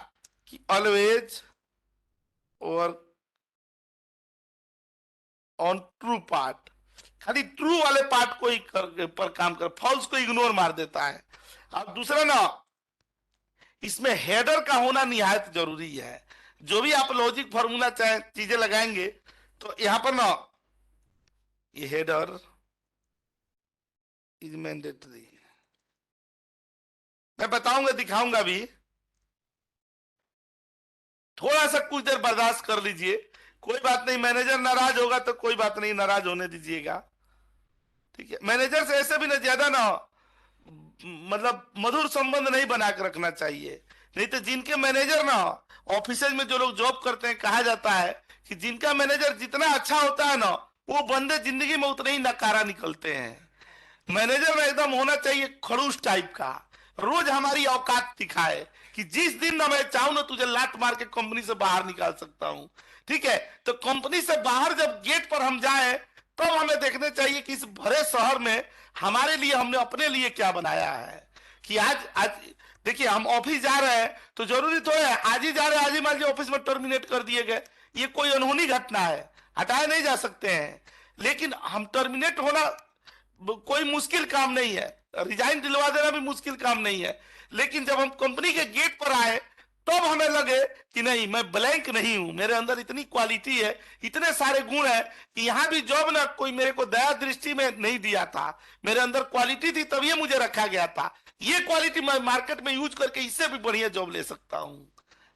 कि always work on true part, खाली ट्रू वाले पार्ट को ही पर काम कर, फॉल्स को इग्नोर मार देता है। अब दूसरा ना, इसमें हेडर का होना निहायत जरूरी है। जो भी आप लॉजिक फॉर्मूला चाहे चीजें लगाएंगे तो यहां पर ना ये हेडर इज मैंडेटरी। मैं बताऊंगा, दिखाऊंगा भी, थोड़ा सा कुछ देर बर्दाश्त कर लीजिए, कोई बात नहीं। मैनेजर नाराज होगा तो कोई बात नहीं, नाराज होने दीजिएगा। ठीक है, मैनेजर से ऐसे भी ना ज्यादा ना मतलब मधुर संबंध नहीं बना के रखना चाहिए। नहीं तो जिनके मैनेजर ना ऑफिस में जो लोग जॉब करते हैं, कहा जाता है कि जिनका मैनेजर जितना अच्छा होता है ना, वो बंदे जिंदगी में उतने ही नकारा निकलते हैं। मैनेजर में एकदम होना चाहिए खड़ूस टाइप का, रोज हमारी औकात दिखाए कि जिस दिन ना मैं चाहूं ना तुझे लात मार के कंपनी से बाहर निकाल सकता हूं। ठीक है, तो कंपनी से बाहर जब गेट पर हम जाए तब हमें देखने चाहिए कि इस भरे शहर में हमारे लिए हमने अपने लिए क्या बनाया है। कि आज देखिए, हम ऑफिस जा रहे हैं तो जरूरी तो है आज ही जा रहे हैं, आज ही मान लीजिए ऑफिस में टर्मिनेट कर दिए गए, ये कोई अनहोनी घटना है, हटाए नहीं जा सकते हैं। लेकिन हम टर्मिनेट होना कोई मुश्किल काम नहीं है, रिजाइन दिलवा देना भी मुश्किल काम नहीं है। लेकिन जब हम कंपनी के गेट पर आए तब हमें लगे कि नहीं, मैं ब्लैंक नहीं हूं, मेरे अंदर इतनी क्वालिटी है, इतने सारे गुण है कि यहां भी जॉब ना कोई मेरे को दया दृष्टि में नहीं दिया था, मेरे अंदर क्वालिटी थी तब ये मुझे रखा गया था, ये क्वालिटी मैं मार्केट में यूज करके इससे भी बढ़िया जॉब ले सकता हूं।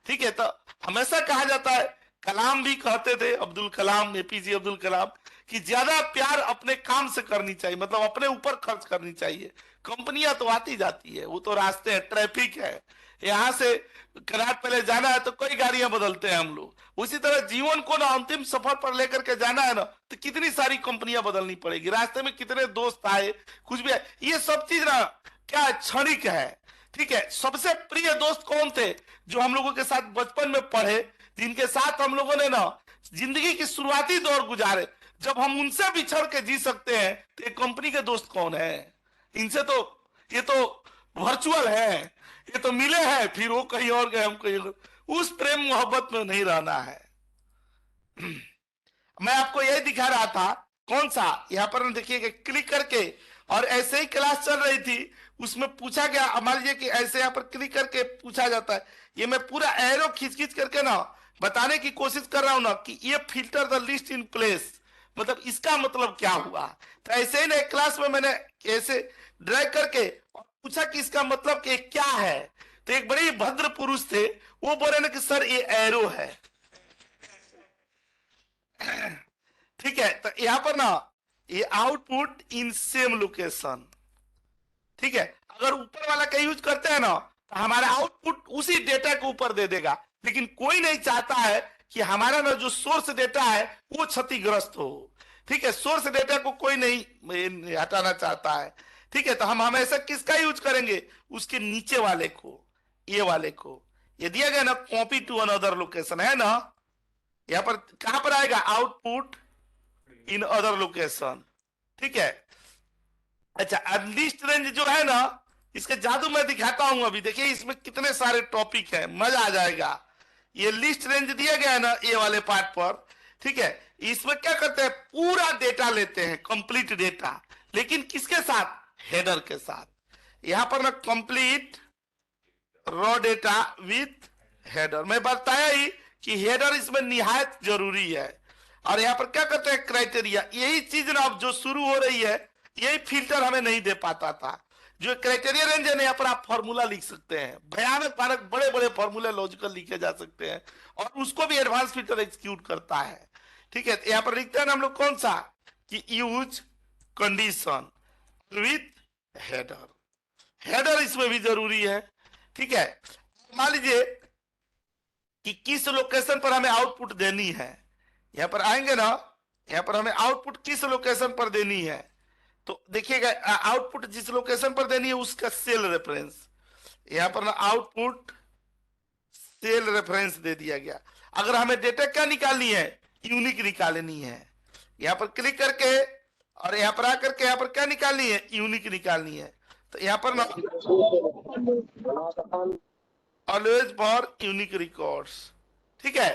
ठीक है, तो हमेशा कहा जाता है, कलाम भी कहते थे, अब्दुल कलाम, एपीजे अब्दुल कलाम, कि ज्यादा प्यार अपने काम से करनी चाहिए, मतलब अपने ऊपर खर्च करनी चाहिए। कंपनियां तो आती जाती है, वो तो रास्ते हैं, ट्रैफिक है, यहाँ से कराट पहले जाना है तो कई गाड़ियां बदलते हैं हम लोग। उसी तरह जीवन को ना अंतिम सफर पर लेकर के जाना है ना, तो कितनी सारी कंपनियां बदलनी पड़ेगी, रास्ते में कितने दोस्त आए, कुछ भी आए, ये सब चीज ना क्या क्षणिक है। ठीक है, सबसे प्रिय दोस्त कौन थे? जो हम लोगों के साथ बचपन में पढ़े, जिनके साथ हम लोगों ने ना जिंदगी की शुरुआती दौर गुजारे, जब हम उनसे बिछड़ के जी सकते हैं तो ये कंपनी के दोस्त कौन है? इनसे तो, ये तो वर्चुअल है, ये तो मिले हैं फिर वो कहीं और गए, हम कहीं और। उस प्रेम मोहब्बत में नहीं रहना है। मैं आपको यही दिखा रहा था, कौन सा, यहाँ पर देखिए क्लिक करके, और ऐसे ही क्लास चल रही थी, उसमें पूछा गया, मान लीजिए कि ऐसे यहाँ पर क्लिक करके पूछा जाता है, ये मैं पूरा एरो खींच खींच करके ना बताने की कोशिश कर रहा हूं ना कि ये filter the list in place, मतलब इसका मतलब क्या हुआ। तो ऐसे ही ना क्लास में मैंने ऐसे ड्रैग करके और पूछा कि इसका मतलब कि क्या है, तो एक बड़े भद्र पुरुष थे, वो बोले ना कि सर ये एरो है। ठीक है, तो यहां पर ना ये आउटपुट इन सेम लोकेशन। ठीक है, अगर ऊपर वाला का यूज करते हैं ना तो हमारा आउटपुट उसी डेटा के ऊपर दे देगा, लेकिन कोई नहीं चाहता है कि हमारा ना जो सोर्स डेटा है वो क्षतिग्रस्त हो। ठीक है, सोर्स डेटा को कोई नहीं हटाना चाहता है। ठीक है, तो हम हमेशा किसका यूज करेंगे? उसके नीचे वाले को, ये वाले को। ये दिया गया ना, कॉपी टू अनदर लोकेशन, है ना, यहाँ पर कहां पर आएगा? Output in other location. ठीक है, अच्छा, अनलिस्ट रेंज जो है ना, इसके जादू मैं दिखाता हूं अभी, देखिए इसमें कितने सारे टॉपिक है, मजा आ जाएगा। ये लिस्ट रेंज दिया गया है ना ये वाले पार्ट पर। ठीक है, इसमें क्या करते हैं, पूरा डेटा लेते हैं, कंप्लीट डेटा, लेकिन किसके साथ? हेडर के साथ। यहां पर ना complete raw data with header, मैं बताया ही कि हेडर इसमें निहायत जरूरी है। और यहाँ पर क्या करते हैं, क्राइटेरिया, यही चीज ना अब जो शुरू हो रही है, यही फिल्टर हमें नहीं दे पाता था। जो क्राइटेरिया रेंज है ना, यहाँ पर आप फॉर्मूला लिख सकते हैं, भयानक भयानक बड़े बड़े फॉर्मूले लॉजिकल लिखे जा सकते हैं, और उसको भी एडवांस फिल्टर एग्जीक्यूट करता है। ठीक है, यहाँ पर लिखते हैं ना हम लोग कौन सा, कि use condition with header, header इसमें भी जरूरी है। ठीक है, मान लीजिए कि किस लोकेशन पर हमें आउटपुट देनी है, यहां पर आएंगे ना, यहां पर हमें आउटपुट किस लोकेशन पर देनी है, तो देखिएगा आउटपुट जिस लोकेशन पर देनी है उसका सेल रेफरेंस, यहां पर ना आउटपुट सेल रेफरेंस दे दिया गया। अगर हमें डेटा क्या निकालनी है, यूनिक निकालनी है, यहां पर क्लिक करके और यहां पर आकर के यहां पर क्या निकालनी है, यूनिक निकालनी है। तो यहां पर ना ऑलवेज फॉर यूनिक रिकॉर्ड्स। ठीक है,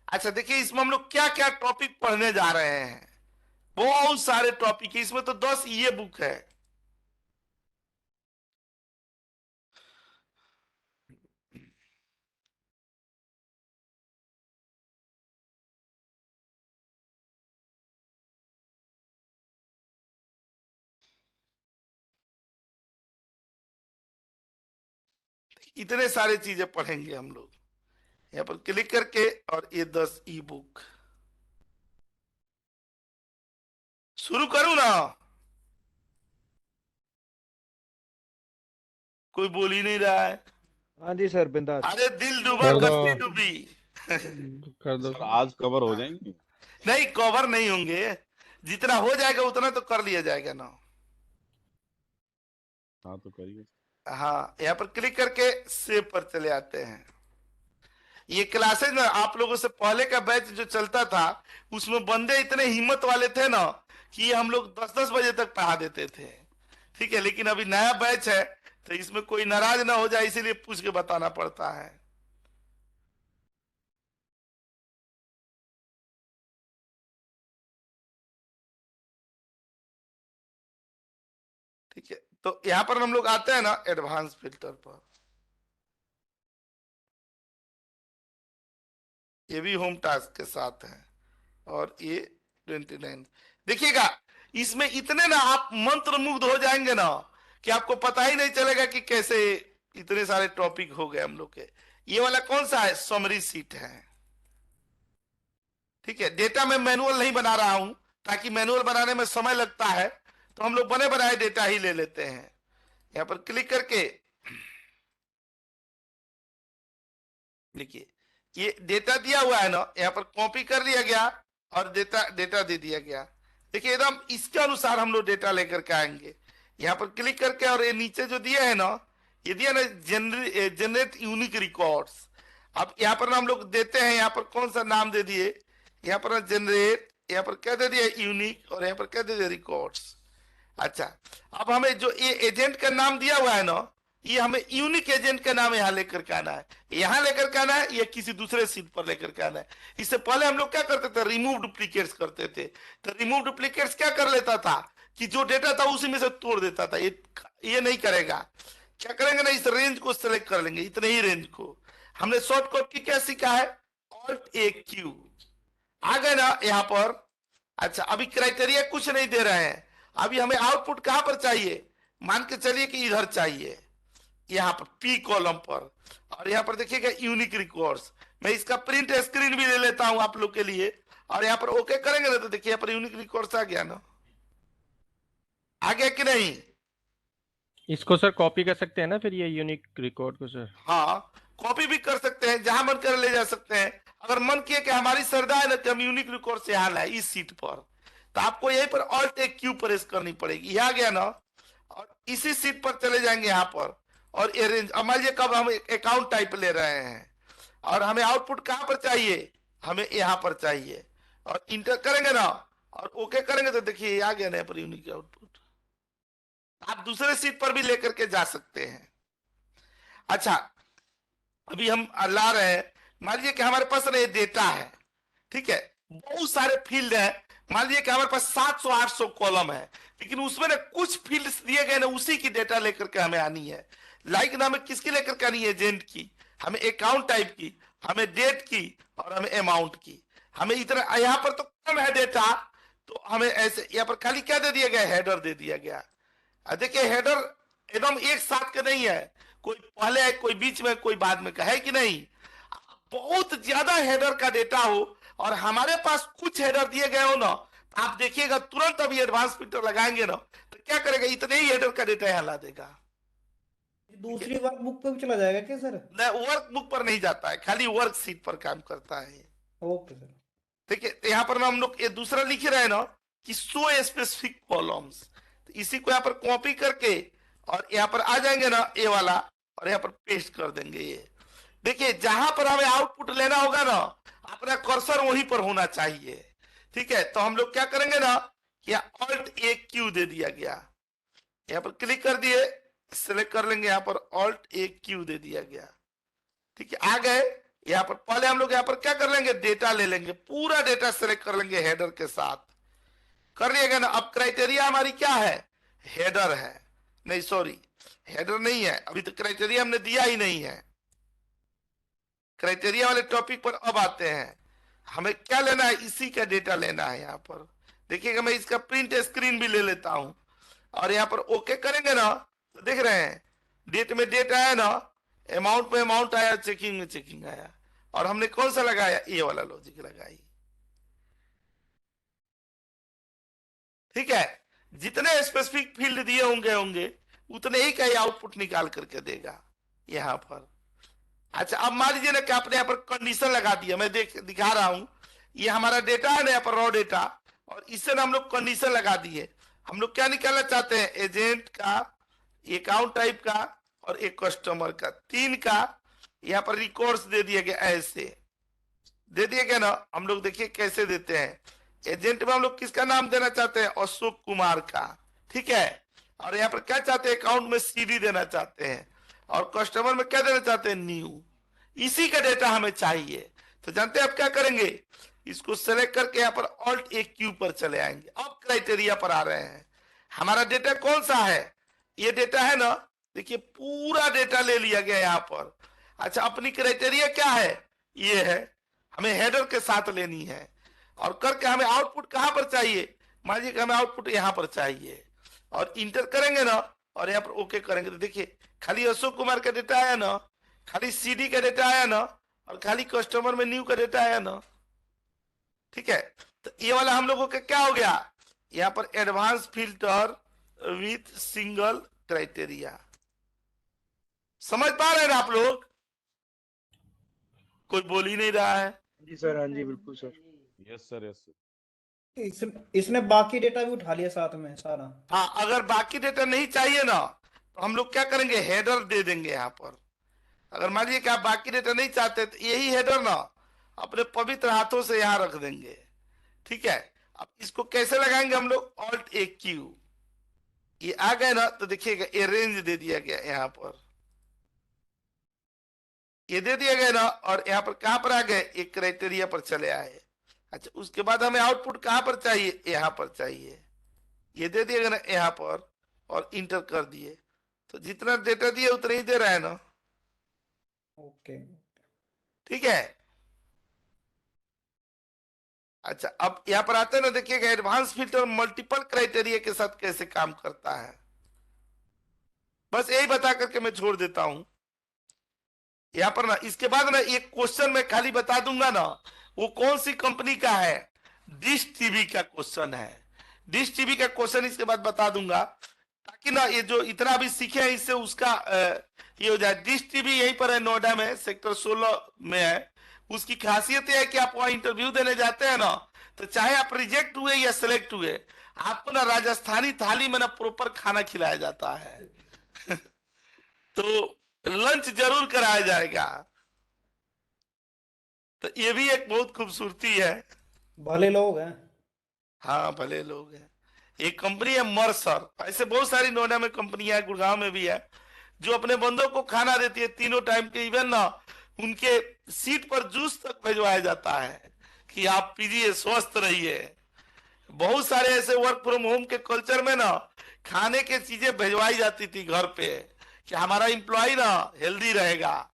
अच्छा देखिए इसमें हम लोग क्या क्या टॉपिक पढ़ने जा रहे हैं, बहुत सारे टॉपिक है इसमें, तो 10 ये बुक है। इतने सारे चीजें पढ़ेंगे हम लोग, यहाँ पर क्लिक करके, और ये 10 ई बुक शुरू करूं ना, कोई बोल ही नहीं रहा है। हाँ जी सर, बिंदास। अरे दिल डूबा कर दो, कश्ती डूबी। कर दो। सर आज कवर हो जाएंगे। नहीं, कवर नहीं होंगे, जितना हो जाएगा उतना तो कर लिया जाएगा ना। हाँ तो करिए। हाँ, यहाँ पर क्लिक करके सेव पर चले आते हैं। ये क्लासेज ना आप लोगों से पहले का बैच जो चलता था, उसमें बंदे इतने हिम्मत वाले थे ना कि ये हम लोग 10-10 बजे तक पढ़ा देते थे। ठीक है, लेकिन अभी नया बैच है तो इसमें कोई नाराज ना हो जाए, इसीलिए पूछ के बताना पड़ता है। ठीक है, तो यहां पर हम लोग आते हैं ना एडवांस फिल्टर पर। ये भी होम टास्क के साथ है, और ये 29। देखिएगा इसमें इतने ना आप मंत्र मुग्ध हो जाएंगे ना कि आपको पता ही नहीं चलेगा कि कैसे इतने सारे टॉपिक हो गए हम लोग के। ये वाला कौन सा है? समरी सीट है। ठीक है, डेटा में मैनुअल नहीं बना रहा हूं ताकि मैनुअल बनाने में समय लगता है, तो हम लोग बने बनाए डेटा ही ले लेते हैं। यहां पर क्लिक करके देखिए ये डेटा दिया हुआ है ना, यहाँ पर कॉपी कर लिया गया और डेटा दे दिया गया। देखिए एकदम इसके अनुसार हम लोग डेटा लेकर के आएंगे। यहाँ पर क्लिक करके, और ये नीचे जो दिया है ना, ये दिया ना जनरेट यूनिक रिकॉर्ड्स। अब यहाँ पर हम लोग देते हैं, यहाँ पर कौन सा नाम दे दिए, यहाँ पर जनरेट, यहाँ पर क्या दे दिया यूनिक, और यहाँ पर क्या दे दिया रिकॉर्ड्स। अच्छा, अब हमें जो ये एजेंट का नाम दिया हुआ है ना, ये हमें यूनिक एजेंट का नाम यहाँ लेकर के आना है, यहाँ लेकर के आना है, या किसी दूसरे सीट पर लेकर के आना है। इससे पहले हम लोग क्या करते थे? रिमूव डुप्लीकेट्स करते थे। तो रिमूव डुप्लीकेट्स क्या कर लेता था कि जो डेटा था उसी में से तोड़ देता था। ये नहीं करेगा। क्या करेंगे ना, इस रेंज को सिलेक्ट कर लेंगे, इतने ही रेंज को। हमने शॉर्टकट की क्या सीखा है? ऑल्ट ए क्यू। आ गए ना यहाँ पर। अच्छा, अभी क्राइटेरिया कुछ नहीं दे रहे हैं, अभी हमें आउटपुट कहां पर चाहिए? मान के चलिए कि इधर चाहिए, यहाँ पर पी कॉलम पर, और यहाँ पर देखिएगा यूनिक रिकॉर्ड्स। मैं इसका प्रिंट स्क्रीन भी ले लेता हूं आप लोग के लिए, और यहाँ पर ओके करेंगे ना, तो देखिए यहाँ पर यूनिक रिकॉर्ड्स आ गया ना, आ गया कि नहीं? इसको सर कॉपी कर सकते हैं ना फिर ये यूनिक रिकॉर्ड को सर? हाँ, कॉपी भी कर सकते हैं, जहां मन कर ले जा सकते हैं। अगर मन किए कि हमारी श्रद्धा है ना कि हम यूनिक रिकॉर्ड से यहाँ लाए इस सीट पर, तो आपको यहीं पर ऑल्ट ए क्यू प्रेस करनी पड़ेगी। ये आ गया ना, और इसी सीट पर चले जाएंगे यहाँ पर, और अरेंज। अब मान लीजिए कब हम अकाउंट टाइप ले रहे हैं, और हमें आउटपुट कहां पर चाहिए? हमें यहाँ पर चाहिए, और इंटर करेंगे ना, और ओके करेंगे, तो देखिए आ गया ना यहाँ पर यूनिक आउटपुट। आप दूसरे सीट पर भी लेकर के जा सकते हैं। अच्छा, अभी हम ला रहे हैं, मान लीजिए कि हमारे पास ना डेटा है, ठीक है, बहुत सारे फील्ड है। मान लीजिए कि हमारे पास 700-800 कॉलम है, लेकिन उसमें ना कुछ फील्ड्स दिए गए ना, उसी की डेटा लेकर के हमें आनी है। लाइक ना हमें किसकी लेकर के आनी है? एजेंट की, हमें अकाउंट टाइप की, हमें डेट की, और हमें अमाउंट की। हमें इतना यहाँ पर तो कम है डेटा, तो हमें ऐसे यहाँ पर खाली क्या दे दिया गया? हेडर दे दिया गया। देखिए हेडर एकदम एक साथ के नहीं है, कोई पहले है, कोई बीच में, कोई बाद में का है कि नहीं। बहुत ज्यादा हेडर का डेटा हो और हमारे पास कुछ हेडर दिए गए हो ना, आप देखिएगा तुरंत अभी एडवांस फिल्टर लगाएंगे ना, तो क्या करेगा? इतने ही हेडर का डेटा यहाँ ला देगा। दूसरी वर्कबुक पे भी चला जाएगा क्या सर? वर्क बुक पर नहीं जाता है, खाली वर्क सीट पर काम करता है। Okay sir. देखिए यहाँ पर हम लोग ये दूसरा लिख रहे हैं ना कि शो स्पेसिफिक कॉलम्स, तो इसी को यहाँ पर कॉपी करके और यहाँ पर आ जाएंगे ना ये वाला, और यहाँ पर पेस्ट कर देंगे। ये देखिए जहां पर हमें आउटपुट लेना होगा ना, अपना कर्सर वहीं पर होना चाहिए। ठीक है, तो हम लोग क्या करेंगे ना, यहाँ ऑल्ट ए क्यू दे दिया गया, यहाँ पर क्लिक कर दिए, सिलेक्ट कर लेंगे, यहाँ पर ऑल्ट ए क्यू दे दिया गया। ठीक है, आ गए यहाँ पर। पहले हम लोग यहाँ पर क्या कर लेंगे? डेटा ले लेंगे, पूरा डेटा सिलेक्ट कर लेंगे हेडर के साथ, कर लिएगा ना। अब क्राइटेरिया हमारी क्या है? हेडर है, नहीं सॉरी हेडर नहीं है, अभी तो क्राइटेरिया हमने दिया ही नहीं है। क्राइटेरिया वाले टॉपिक पर अब आते हैं। हमें क्या लेना है? इसी का डेटा लेना है। यहाँ पर देखिएगा, मैं इसका प्रिंट स्क्रीन भी ले लेता हूं, और यहाँ पर ओके करेंगे ना, तो देख रहे हैं डेट में डेट आया ना, अमाउंट में अमाउंट आया, चेकिंग में चेकिंग आया, और हमने कौन सा लगाया? ये वाला लॉजिक लगाई। ठीक है, जितने स्पेसिफिक फील्ड दिए होंगे उतने ही का आउटपुट निकाल करके देगा यहाँ पर। अच्छा, अब मान लीजिए ना कि आपने यहाँ पर कंडीशन लगा दिया, मैं दिखा रहा हूं, ये हमारा डेटा है ना यहाँ पर रॉ डेटा, और इससे ना हम लोग कंडीशन लगा दिए। हम लोग क्या निकालना चाहते हैं? एजेंट का, अकाउंट टाइप का, और एक कस्टमर का, 3 का यहाँ पर रिकॉर्ड्स दे दिया गया। ऐसे दे दिया गया ना। हम लोग देखिए कैसे देते हैं। एजेंट में हम लोग किसका नाम देना चाहते हैं? अशोक कुमार का। ठीक है, और यहाँ पर क्या चाहते हैं? अकाउंट में सीडी देना चाहते हैं, और कस्टमर में क्या देना चाहते हैं? न्यू। इसी का डेटा हमें चाहिए। तो जानते हैं आप क्या करेंगे? इसको सेलेक्ट करके यहाँ पर ऑल्ट ए क्यू पर चले आएंगे। अब क्राइटेरिया पर आ रहे हैं। हमारा डेटा कौन सा है? ये डेटा है ना, देखिए पूरा डेटा ले लिया गया यहाँ पर। अच्छा, अपनी क्राइटेरिया क्या है? ये है। हमें हेडर के साथ लेनी है, और करके हमें आउटपुट कहां पर चाहिए, मान लीजिए कि हमें आउटपुट यहां पर चाहिए, और इंटर करेंगे ना और यहाँ पर ओके करेंगे तो देखिए खाली अशोक कुमार का डेटा आया ना, खाली सीडी का डेटा आया ना, और खाली कस्टमर में न्यू का डेटा आया ना। ठीक है, तो ये वाला हम लोगों का क्या हो गया, यहाँ पर advance filter with single criteria. समझ पा रहे हैं ना आप लोग? कोई बोल ही नहीं रहा है। जी सर, हाँ जी बिल्कुल sir. Yes sir, yes sir. इसने बाकी डेटा भी उठा लिया साथ में सारा। हाँ, अगर बाकी डेटा नहीं चाहिए ना तो हम लोग क्या करेंगे, हेडर दे देंगे यहाँ पर। अगर मान लीजिए कि आप बाकी डेटा नहीं चाहते तो यही हेडर ना अपने पवित्र हाथों से यहाँ रख देंगे। ठीक है, अब इसको कैसे लगाएंगे हम लोग, ऑल्ट ए क्यू, ये आ गए ना तो देखिएगा ये रेंज दे दिया गया यहाँ पर, ये दे दिया गया ना, और यहाँ पर कहां पर आ गए, एक क्राइटेरिया पर चले आए। अच्छा, उसके बाद हमें आउटपुट कहां पर चाहिए, यहाँ पर चाहिए, ये दे दिया गया ना यहाँ पर, और इंटर कर दिए तो जितना डेटा दिए उतना ही दे रहा है ना। ओके। ठीक है, अच्छा अब यहाँ पर आते हैं ना, देखिएगा एडवांस फिल्टर मल्टीपल क्राइटेरिया के साथ कैसे काम करता है, बस यही बता करके मैं छोड़ देता हूं यहाँ पर ना। इसके बाद ना एक क्वेश्चन मैं खाली बता दूंगा ना, वो कौन सी कंपनी का है, डिश टीवी का क्वेश्चन है, डिश टीवी का क्वेश्चन इसके बाद बता दूंगा, ताकि ना ये जो इतना भी सीखे हैं इससे उसका ये हो जाए। डिश टीवी यहीं पर है, नोएडा में, सेक्टर 16 में है। उसकी खासियत यह है कि आप वहां इंटरव्यू देने जाते हैं ना, तो चाहे आप रिजेक्ट हुए या सिलेक्ट हुए, आपको ना राजस्थानी थाली में ना प्रॉपर खाना खिलाया जाता है तो लंच जरूर कराया जाएगा। तो ये भी एक बहुत खूबसूरती है। भले लोग हैं। हाँ, भले लोग हैं। एक कंपनी है मर्सर, ऐसे बहुत सारी नोएडा में कंपनियां है, गुड़गांव में भी है, जो अपने बंदों को खाना देती है तीनों टाइम के। इवन ना उनके सीट पर जूस तक भिजवाया जाता है कि आप पीजिए, स्वस्थ रहिए। बहुत सारे ऐसे वर्क फ्रॉम होम के कल्चर में ना खाने के चीजें भिजवाई जाती थी घर पे कि हमारा एम्प्लॉय ना हेल्दी रहेगा,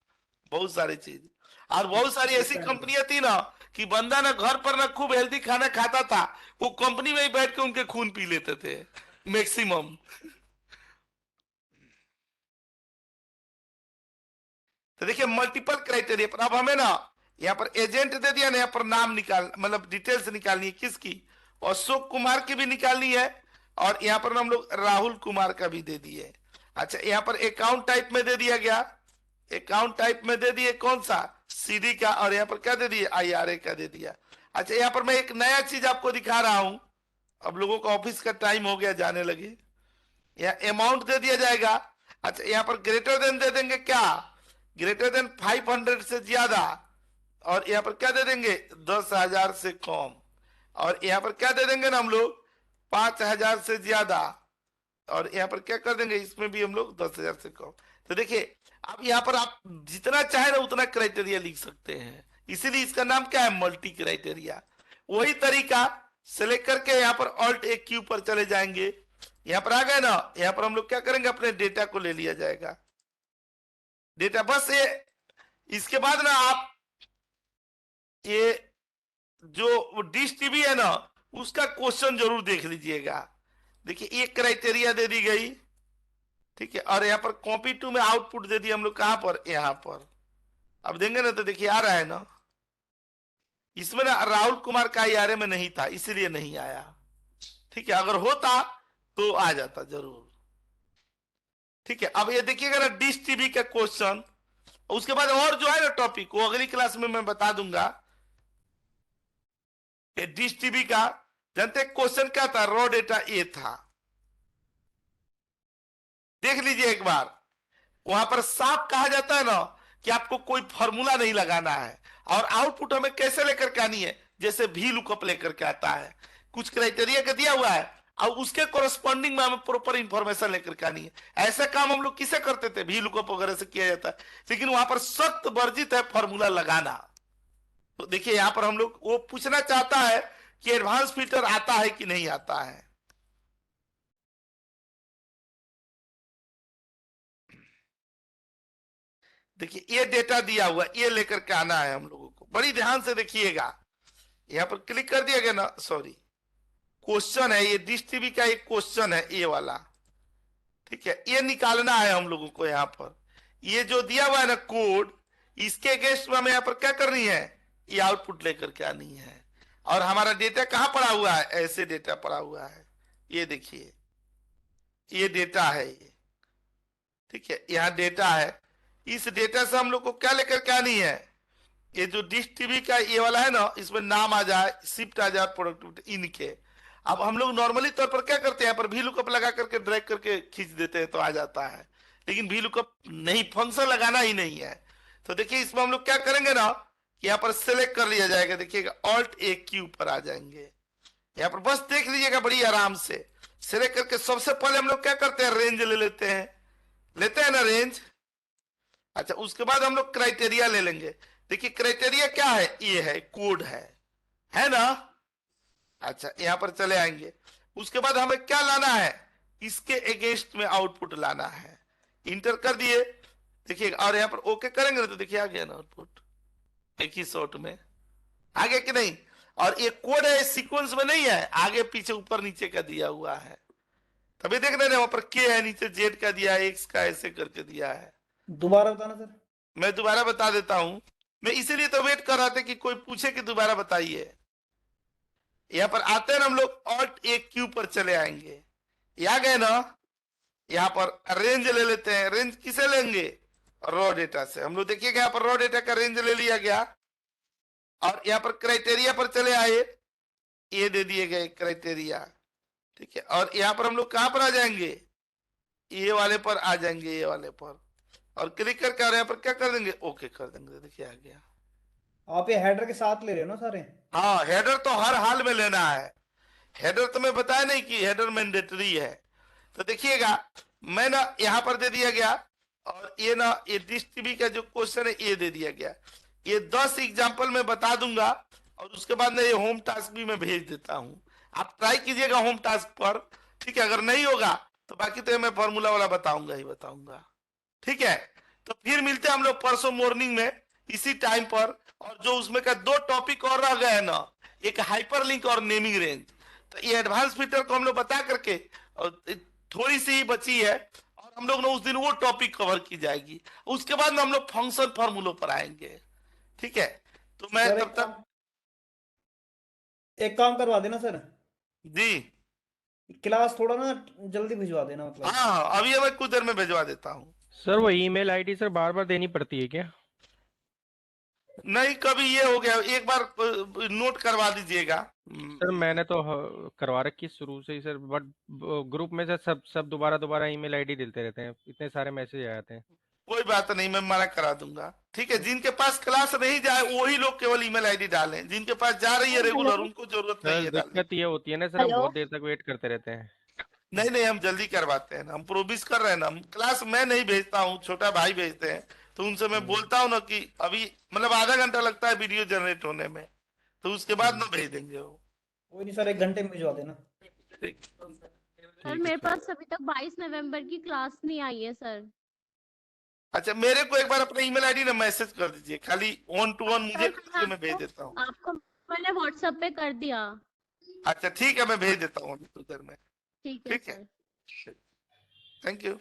बहुत सारी चीज। और बहुत सारी ऐसी कंपनियां थी ना कि बंदा ना घर पर ना खूब हेल्दी खाना खाता था, वो कंपनी में ही बैठ के उनके खून पी लेते थे मैक्सिमम। तो देखिए मल्टीपल क्राइटेरिया पर अब हमें ना यहाँ पर एजेंट दे दिया ना, यहाँ पर नाम निकाल मतलब डिटेल्स निकालनी है, किसकी, अशोक कुमार की भी निकालनी है, और यहाँ पर हम लोग राहुल कुमार का भी दे दिए। अच्छा, यहाँ पर अकाउंट टाइप में दे दिया गया, अकाउंट टाइप में दे दिए कौन सा, सीडी का, और यहाँ पर क्या दे दिए, आईआरए का दे दिया। अच्छा, यहाँ पर मैं एक नया चीज आपको दिखा रहा हूं, अब लोगों का ऑफिस का टाइम हो गया, जाने लगे। यहाँ अमाउंट दे दिया जाएगा। अच्छा, यहाँ पर ग्रेटर देन दे देंगे, क्या ग्रेटर देन 500 से ज्यादा, और यहाँ पर क्या दे देंगे 10,000 से कम, और यहाँ पर क्या दे देंगे ना हम लोग 5,000 से ज्यादा, और यहाँ पर क्या कर देंगे, इसमें भी हम लोग 10,000 से कम। तो देखिए अब यहाँ पर आप जितना चाहे ना उतना क्राइटेरिया लिख सकते हैं, इसीलिए इसका नाम क्या है, मल्टी क्राइटेरिया। वही तरीका सेलेक्ट करके यहाँ पर ऑल्ट ए क्यू पर चले जाएंगे, यहाँ पर आ गए ना, यहाँ पर हम लोग क्या करेंगे, अपने डेटा को ले लिया जाएगा, डेटा बस ये। इसके बाद ना आप ये जो डिश टीवी है ना उसका क्वेश्चन जरूर देख लीजिएगा। देखिए एक क्राइटेरिया दे दी गई, ठीक है, और यहाँ पर कॉपी टू में आउटपुट दे दिया हम लोग, कहां पर, यहाँ पर। अब देंगे ना तो देखिए आ रहा है ना, इसमें ना राहुल कुमार का आईआरए में नहीं था इसीलिए नहीं आया। ठीक है, अगर होता तो आ जाता जरूर। ठीक है, अब ये देखिएगा ना डिश टीवी का क्वेश्चन, उसके बाद और जो है ना टॉपिक वो अगली क्लास में मैं बता दूंगा। डिश टीवी का जानते क्वेश्चन क्या था, रॉ डेटा ए था, देख लीजिए एक बार, वहां पर साफ कहा जाता है ना कि आपको कोई फॉर्मूला नहीं लगाना है, और आउटपुट हमें कैसे लेकर के आनी है, जैसे भी लुकअप लेकर के आता है, कुछ क्राइटेरिया का दिया हुआ है और उसके कोरस्पॉन्डिंग में हमें प्रॉपर इंफॉर्मेशन लेकर के आनी है। ऐसे काम हम लोग किसे करते थे, भी लुकअप वगैरह से किया जाता है, लेकिन वहां पर सख्त वर्जित है फॉर्मूला लगाना। तो देखिए यहां पर हम लोग वो पूछना चाहता है कि एडवांस फिल्टर आता है कि नहीं आता है। देखिए ये डेटा दिया हुआ, ये लेकर के आना है हम लोगों को। बड़ी ध्यान से देखिएगा। यहाँ पर क्लिक कर दिया गया ना, सॉरी क्वेश्चन है ये, डिश टीवी का एक क्वेश्चन है ये वाला, ठीक है, ये निकालना है हम लोगों को। यहाँ पर ये जो दिया हुआ है ना कोड, इसके अगेंस्ट में हमें यहाँ पर क्या करनी है, ये आउटपुट लेकर के आनी है। और हमारा डेटा कहाँ पड़ा हुआ है, ऐसे डेटा पड़ा हुआ है, ये देखिए ये डेटा है ये, ठीक है, यहाँ डेटा है। इस डेटा से हम लोग को क्या लेकर के आनी है, ये जो डिश टीवी का ये वाला है ना, इसमें नाम आ जाए, शिफ्ट आ जाए, प्रोडक्टिविटी इनके। अब हम लोग नॉर्मली तौर पर क्या करते हैं, पर वी लुकअप लगा करके ड्रैग करके खींच देते हैं तो आ जाता है, लेकिन वी लुकअप नहीं, फंक्शन लगाना ही नहीं है। तो देखिए इसमें हम लोग क्या करेंगे ना, यहाँ पर सेलेक्ट कर लिया जाएगा, देखिएगा ऑल्ट ए क्यू पर आ जाएंगे। यहाँ पर बस देख लीजिएगा बड़ी आराम से सेलेक्ट करके सबसे पहले हम लोग क्या करते हैं, रेंज ले लेते हैं ना रेंज। अच्छा, उसके बाद हम लोग क्राइटेरिया ले लेंगे। देखिए क्राइटेरिया क्या है, ये है कोड है ना। अच्छा, यहां पर चले आएंगे। उसके बाद हमें क्या लाना है, इसके अगेंस्ट में आउटपुट लाना है। इंटर कर दिए, देखिए, और यहाँ पर ओके करेंगे ना तो देखिए आ गया ना आउटपुट, एक ही शॉट में आ गया कि नहीं। और ये कोड है, सीक्वेंस में नहीं है, आगे पीछे ऊपर नीचे का दिया हुआ है, तभी देख रहे हैं वहां पर के है, नीचे जेड का दिया है, एक्स का ऐसे करके दिया है। दोबारा बताना सर। मैं दोबारा बता देता हूं, मैं इसीलिए तो वेट कर रहा था कि कोई पूछे कि दोबारा बताइए। यहाँ पर आते हैं ना हम लोग, ऑल्ट ए क्यू पर चले आएंगे, ये आ गए ना। यहाँ पर रेंज ले लेते हैं, रेंज किसे लेंगे, रॉ डेटा से। हम लोग देखिएगा यहाँ पर रॉ डेटा का रेंज ले लिया गया, और यहाँ पर क्राइटेरिया पर चले आए, ये दे दिए गए क्राइटेरिया, ठीक है। और यहाँ पर हम लोग कहाँ पर आ जाएंगे, ये वाले पर आ जाएंगे, ये वाले पर, और क्लिक करके और यहाँ पर क्या कर देंगे, ओके कर देंगे। देखिए आ गया। आप ये हेडर के साथ ले रहे हो ना सारे? हाँ, हेडर तो हर हाल में लेना है। हेडर तो मैं बताया नहीं कि हेडर मैंडेटरी है। तो देखिएगा मैं ना यहाँ पर दे दिया गया, और ये ना ये डिश टीवी का जो क्वेश्चन है ये दे दिया गया। ये 10 एग्जाम्पल मैं बता दूंगा, और उसके बाद ना ये होम टास्क भी मैं भेज देता हूँ। आप ट्राई कीजिएगा होम टास्क पर, ठीक है। अगर नहीं होगा तो बाकी तो मैं फॉर्मूला वाला बताऊंगा ही बताऊंगा, ठीक है। तो फिर मिलते हैं हम लोग परसों मॉर्निंग में इसी टाइम पर। और जो उसमें का 2 टॉपिक और रह गए ना, एक हाइपरलिंक और नेमिंग रेंज, तो ये एडवांस फीचर को हम लोग बता करके, और थोड़ी सी ही बची है, और हम लोग ना उस दिन वो टॉपिक कवर की जाएगी। उसके बाद में हम लोग फंक्शन फॉर्मूलों पर आएंगे, ठीक है। तो मैं सर तब तक एक काम करवा देना सर, जी, क्लास थोड़ा ना जल्दी भिजवा देना, मतलब। हाँ अभी मैं कुछ देर में भिजवा देता हूँ। सर वो ईमेल आईडी सर बार बार देनी पड़ती है क्या? नहीं, कभी ये हो गया, एक बार नोट करवा दीजिएगा। सर मैंने तो करवा रखी शुरू से ही सर, बट ग्रुप में से सब दोबारा ईमेल आईडी देते रहते हैं, इतने सारे मैसेज आ जाते हैं। कोई बात नहीं, मैं मना करा दूंगा, ठीक है। जिनके पास क्लास नहीं जाए वही लोग केवल ईमेल आईडी डालें, जिनके पास जा रही है रेगुलर उनको जरूरत नहीं सर है डालने। दिक्कत ये होती है ना सर, हम बहुत देर तक वेट करते रहते हैं। नहीं, हम जल्दी करवाते हैं ना, हम प्रोमिस कर रहे हैं ना। हम क्लास मैं नहीं भेजता हूँ, छोटा भाई भेजते हैं, तो उनसे मैं बोलता हूँ ना कि अभी मतलब आधा घंटा लगता है वीडियो जनरेट होने में, तो उसके बाद ना भेज देंगे वो। कोई नहीं सर, 1 घंटे में भिजवा देना। ठीक। सर मेरे पास अभी तक 22 नवंबर की क्लास नहीं आई है सर। अच्छा, मेरे को एक बार अपना ईमेल आईडी ना मैसेज कर दीजिए, खाली 1 to 1 मुझे करके मैं भेज देता हूँ। आपको मैंने व्हाट्सएप पे कर दिया। अच्छा ठीक है, मैं भेज देता हूँ अभी कुछ देर में। ठीक है ठीक है, सर। Thank you.